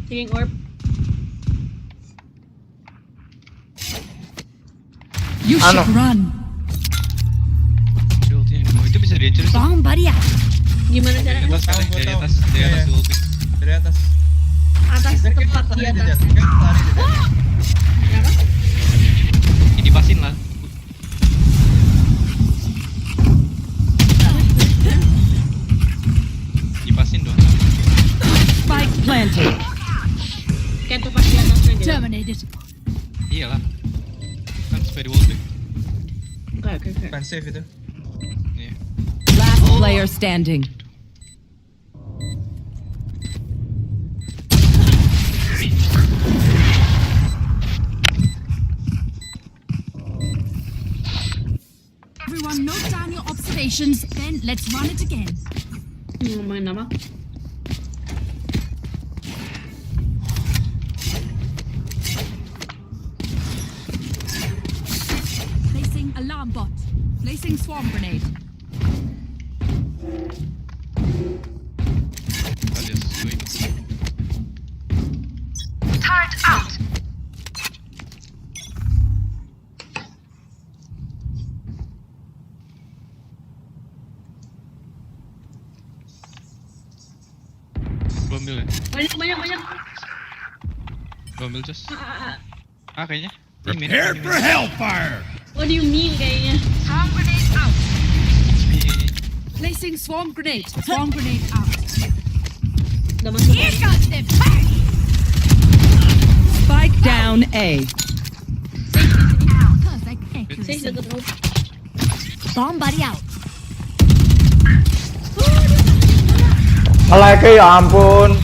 Taking orb. You should run. Itu bisa di-encer. Bomb buddy out. Gimana caranya? Dari atas ulti. Dari atas. Atas tepat di atas. Kenapa? Ini pasin lah. Dipasin dong. Spike planted. Kayak tepat di atasnya gitu. Terminated. Iyalah. Kan supaya di wallbang. Oke. Bukan safe itu. Iya. Last player standing. Everyone note down your observations, then let's run it again. Ngomongin apa? Placing alarm bot. Placing swarm grenade. Turret out. Gua ambil ya. Banyak. Gua ambil just. Kayaknya. Prepare for hellfire. What do you mean kayaknya? Swarm grenade out. Placing swarm grenade. Swarm grenade out. Udah masuk. Here comes them. Spike down A. Perfect accuracy. Saya jatuh terus. Bomb buddy out. Alay ya ampun.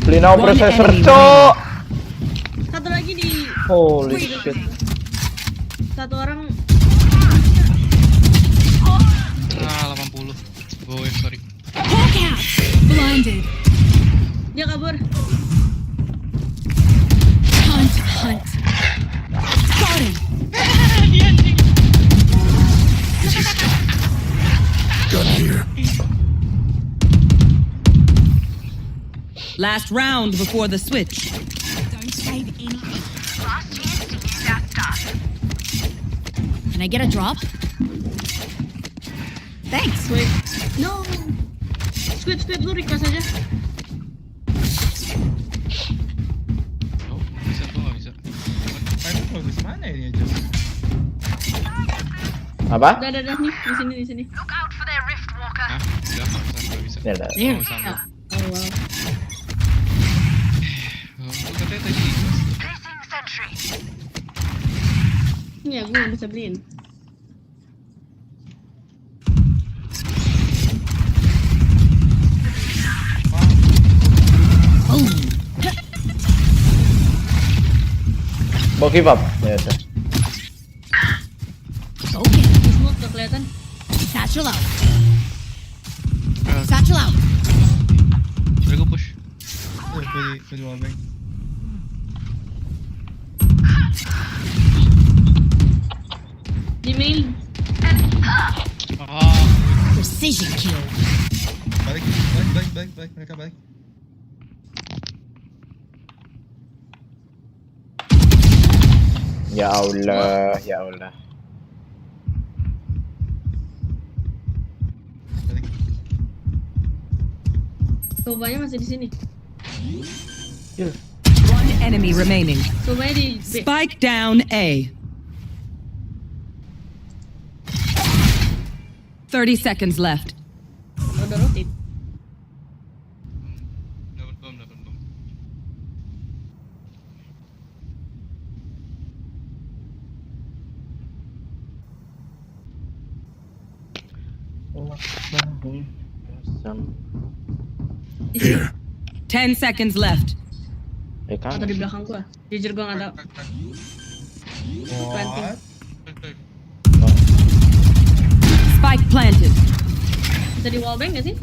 Beli no processor, cok. Satu lagi di. Holy shit. Satu orang. 80. Oh, sorry. Hawk out. Blinded. Dia kabur. Hunt. Got him. Gun here. Last round before the switch. Don't save any. Last chance to use that stuff. Can I get a drop? Thanks. Wait. No. Squid lu request aja. Oh, bisa tuh nggak bisa. Aduh, bagus mana ini aja? Apa? Dah nih, di sini. Look out for their rift walker. Hah? Nggak bisa. Ya udah. There. Oh wow. Lu katanya tadi. Placing sentry. Iya, gue nggak bisa beliin. Mau give up? Ya udah. Oke, smoke udah kelihatan. Satchel out. Satchel out. Udah gue push. Beli wallbang. Di main. Precision kill. Balik. Mereka balik. Ya Allah. Sobanya masih di sini. One enemy remaining. Sobanya di B. Spike down A. 30 seconds left. Udah rotate. Dapat bom. Here. 10 seconds left. Atau di belakang gua. Jujur gua nggak tahu. Planting. Spike planted. Bisa di wallbang nggak sih?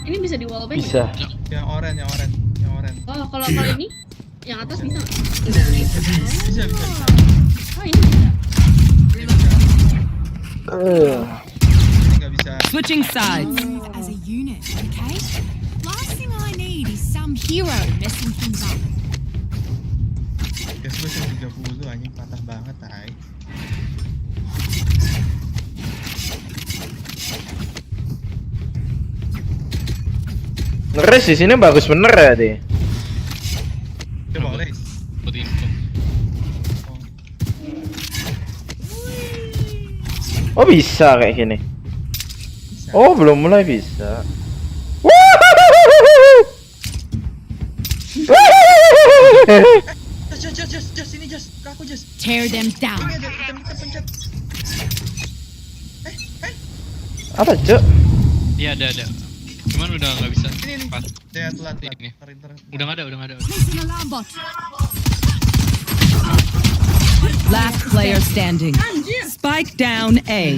Ini bisa di wallbang? Bisa. Yang orange. Oh, kalau ini yang atas bisa. Bisa. Oh, ini bisa. Ini nggak bisa. Switching sides. As a unit, okay? Last thing I need is some hero messing things up. Gas gue yang 30 anjing patah banget, tai. Ngeres di sini bagus bener ya deh. Coba les. Buat info. Oh bisa kayak gini. Oh belum mulai bisa. Just sini just, ke aku just. Tear them down. Ini aja kita pencet. Apa cok? Iya ada. Cuman udah nggak bisa. Ini. Pas. Ya telat. Ini. Udah nggak ada. Placing alarm bot. Last player standing. Spike down A.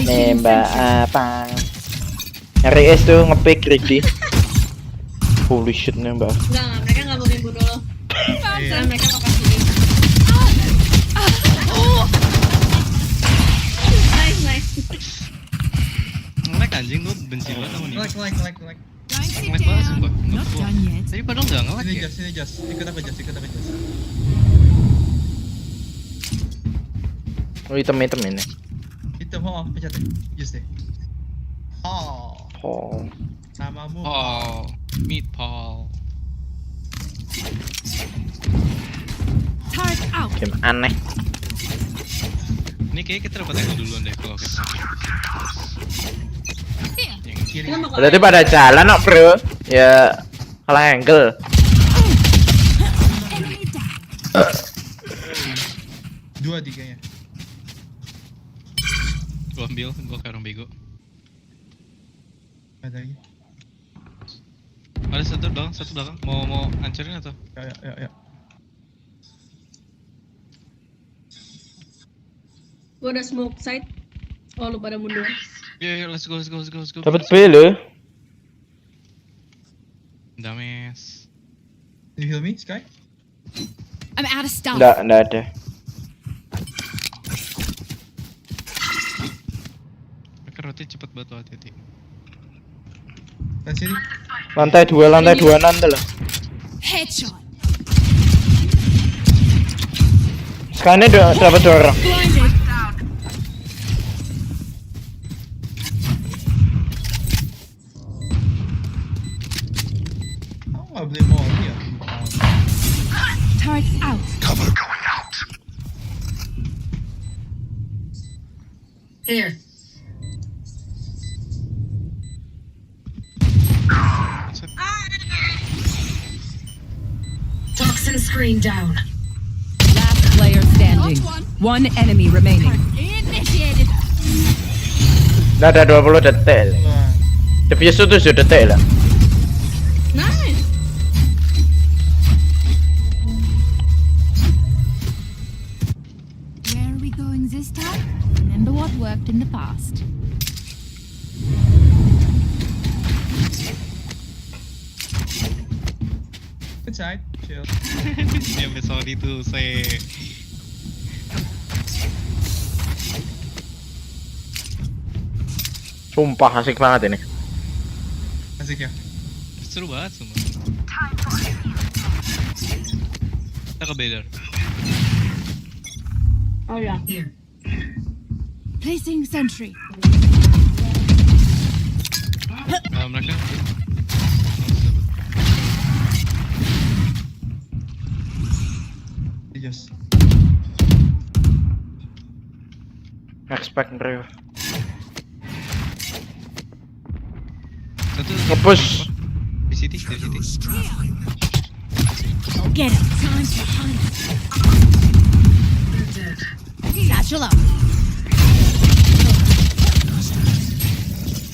Nembak apa? Nyari S tuh ngepick Ricky. Holy shit nembak. Enggak, mereka nggak mau bunuh lo. Karena mereka mau kasih ini. Nice. Nge-lag anjing, gue benci banget sama nih. Like. Nge-lag banget sumpah. Tapi padahal nggak nge-lag ya. Sini just. Ikut apa just. Oh item ini. Itu pencet deh. Just deh. Namamu. Meat Paul. Turret out. Game aneh. Ini kayaknya kita dapat angle duluan deh kalau kita mati. Yang kiri. Berarti pada jalan kok bro. Ya kalah angle. Dua tiganya. Gua ambil, gua kayak orang bego. Ada lagi. Ada satu belakang. Mau hancurin atau? Ya. Gua udah smoke side. Oh, lu pada mundur. Yeah, let's go. Dapat B lo. Dames. Can you heal me, Sky? I'm out of stuff. Nggak ada. Mereka rotate cepet banget tuh, hati-hati. Sini. Lantai 2 nanti lah. Headshot. Sekarang udah dapat 2 orang. Nggak beli molly ya? Turret out. Cover going out. Here. Toxin screen down. Last player standing. One enemy remaining. Initiated. Udah ada 20 detik. Defuse tuh 7 detik lah. Nice. Where are we going this time? Remember what worked in the past. Good side, chill. Dia sorry tuh saya. Sumpah asik banget ini. Asik ya. Seru banget semua. Kita ke Bader. Oh ya. Placing sentry. Mereka Yes. Expect bro. satu Ngepush. di sini. Go get it. Time to hunt. Satchel up.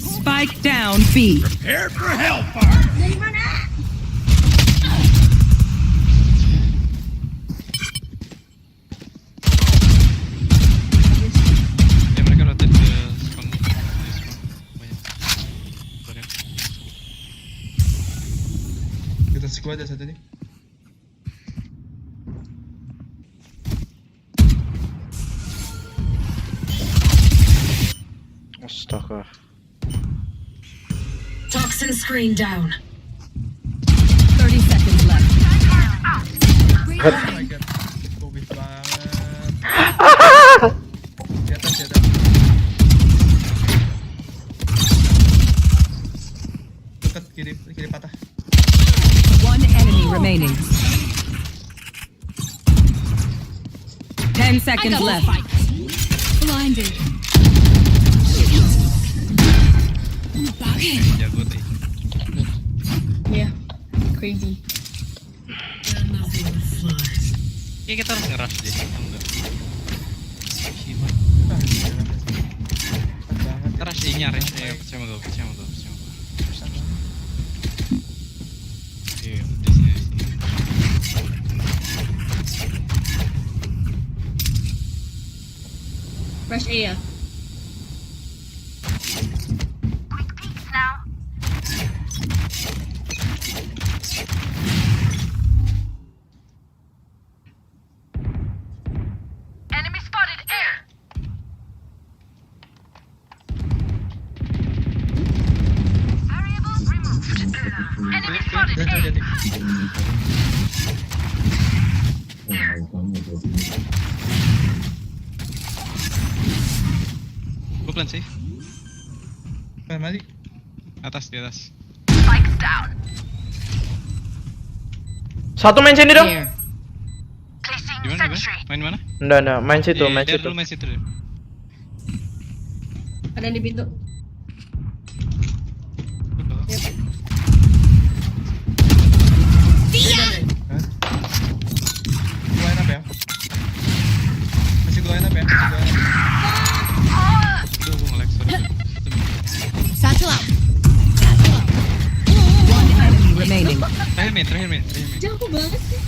Spike down B. Prepare for hellfire. Ya mereka rotate ke spawn. Banyak. Kita squad ada satu nih. Astaga. Toxin screen down. 30 seconds left. Oh my god. Covid banget. Di atas. Dekat kiri patah. One enemy remaining. 10 seconds left. Blinded. Jago teh. Yeah. Crazy. Ya kita harus ngerush deh. Enggak. Rush ini nyari. Percaya gue. Iya, di sini. Rush A ya. Now. Enemy spotted air. Variable removed. Enemy spotted A. Gue plan sih. Mari. Di atas. Spikes down. Satu main sini dong. Placing Di mana? sentry. Main mana? Nggak, main situ, Main situ dulu. Ada di pintu. Gue line up ya. Masih gue line up ya. Aduh, gue nge-lag, sorry. Satchel up. One enemy remaining. Terakhir main. Jauh banget sih.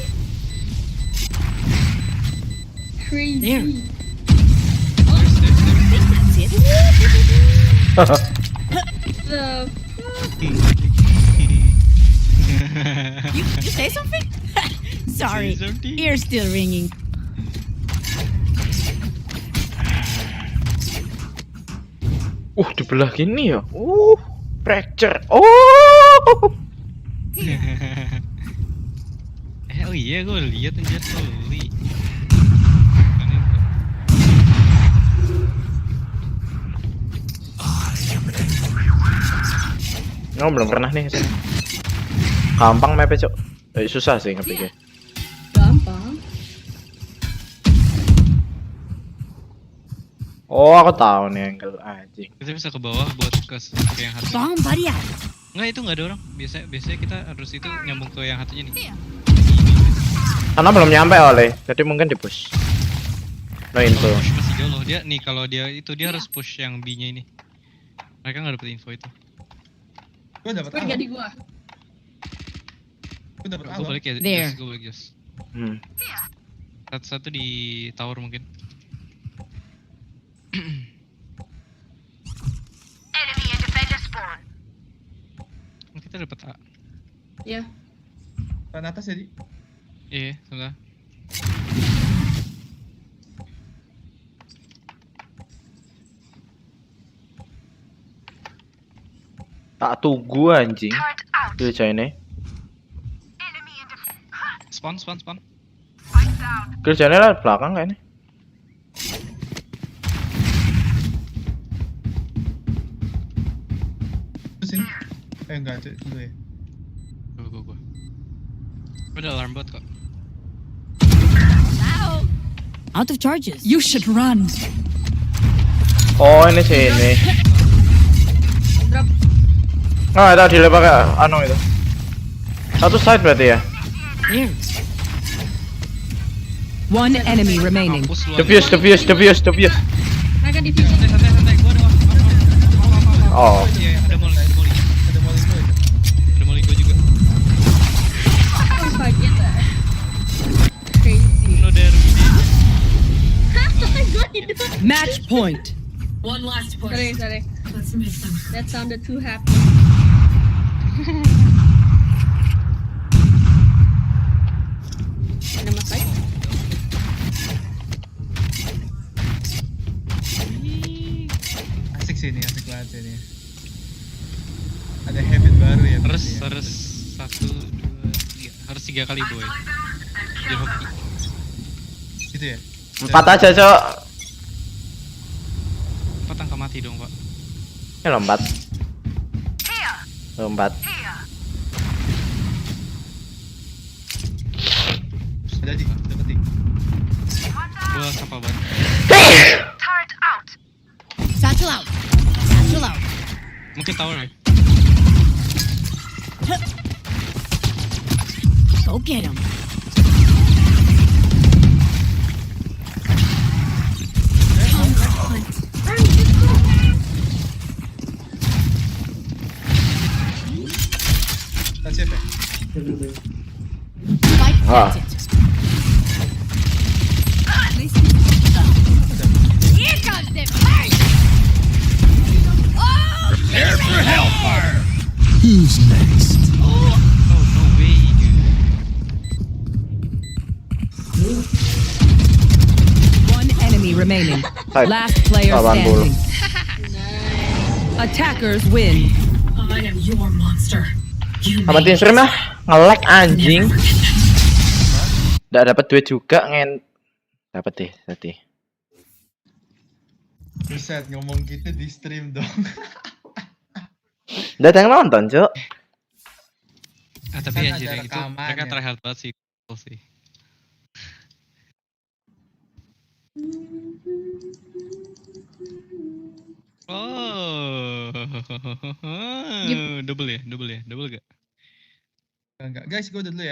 Crazy. There. The You say something? Sorry, ear's still ringing. Dibelah gini ya. Fracture. Oh. Oh iya, gue lihat anjir tuh. Oh, belum pernah nih kesini. Gampang mapnya, Cok. Susah sih ngepikir. gampang. Oh, aku tahu nih angle anjing. Kita bisa ke bawah buat ke yang hatu. Bang, buddy. Enggak, itu enggak ada orang. Biasanya kita harus itu nyambung ke yang hatunya nih. Karena belum nyampe oleh, jadi mungkin di push. No info. Push masih jauh loh. Dia nih kalau dia itu dia harus push yang B-nya ini. Mereka nggak dapet info itu. Gua dapat. Jadi gua. Gue dapet Gue balik ya, There. Gue balik Jos. Hmm. Satu di tower mungkin. Enemy and defender spawn. Kita dapat A. Ya. Pan atas jadi. Iya, sebentar. Tak tunggu anjing. Kill ini. Spawn. Kill ini lah belakang kayaknya. Terus ini. Enggak, dulu ya. Gue. Ada alarm bot kok. Out of charges. You should run. Oh ini sini. Drop. Nah tadi dilempar ke anu itu. Satu side berarti ya. Here. One enemy remaining. Defuse. Mereka divisi. Santai. Gue ada. Oh. Iya, ada molly gue. Ada molly gue juga. Oh, kaget ya. Crazy. No there. Gue hidup. Match point. One last push. Sorry. That sounded too happy. Ada mas baik? Asik banget sini. Ada habit baru ya. Harus 1, 2, 3. Harus 3 kali boy. Dia hoki. Gitu ya. 4 aja cok. 4 angka mati dong pak. Ini lompat. Ada di deketin. Gua sapa banget. Turret out. Satchel out. Mungkin tower ya. Go get him. That's it. Spike Ah. planted. Here comes the fight. Prepare for hellfire. Who's next? Oh no way dude. One enemy remaining. Side. Last player 80. standing. Attackers win. I am your monster. Amatin stream lah. Nge-lag anjing. Nggak dapat duit juga dapat deh tadi. Buset, ngomong gitu di stream dong. Udah ada yang nonton cok. Tapi Kan anjir ada itu rekaman mereka ya. tryhard banget sih. Cool sih. Oh. Double gak? Enggak, guys, gue udah dulu ya.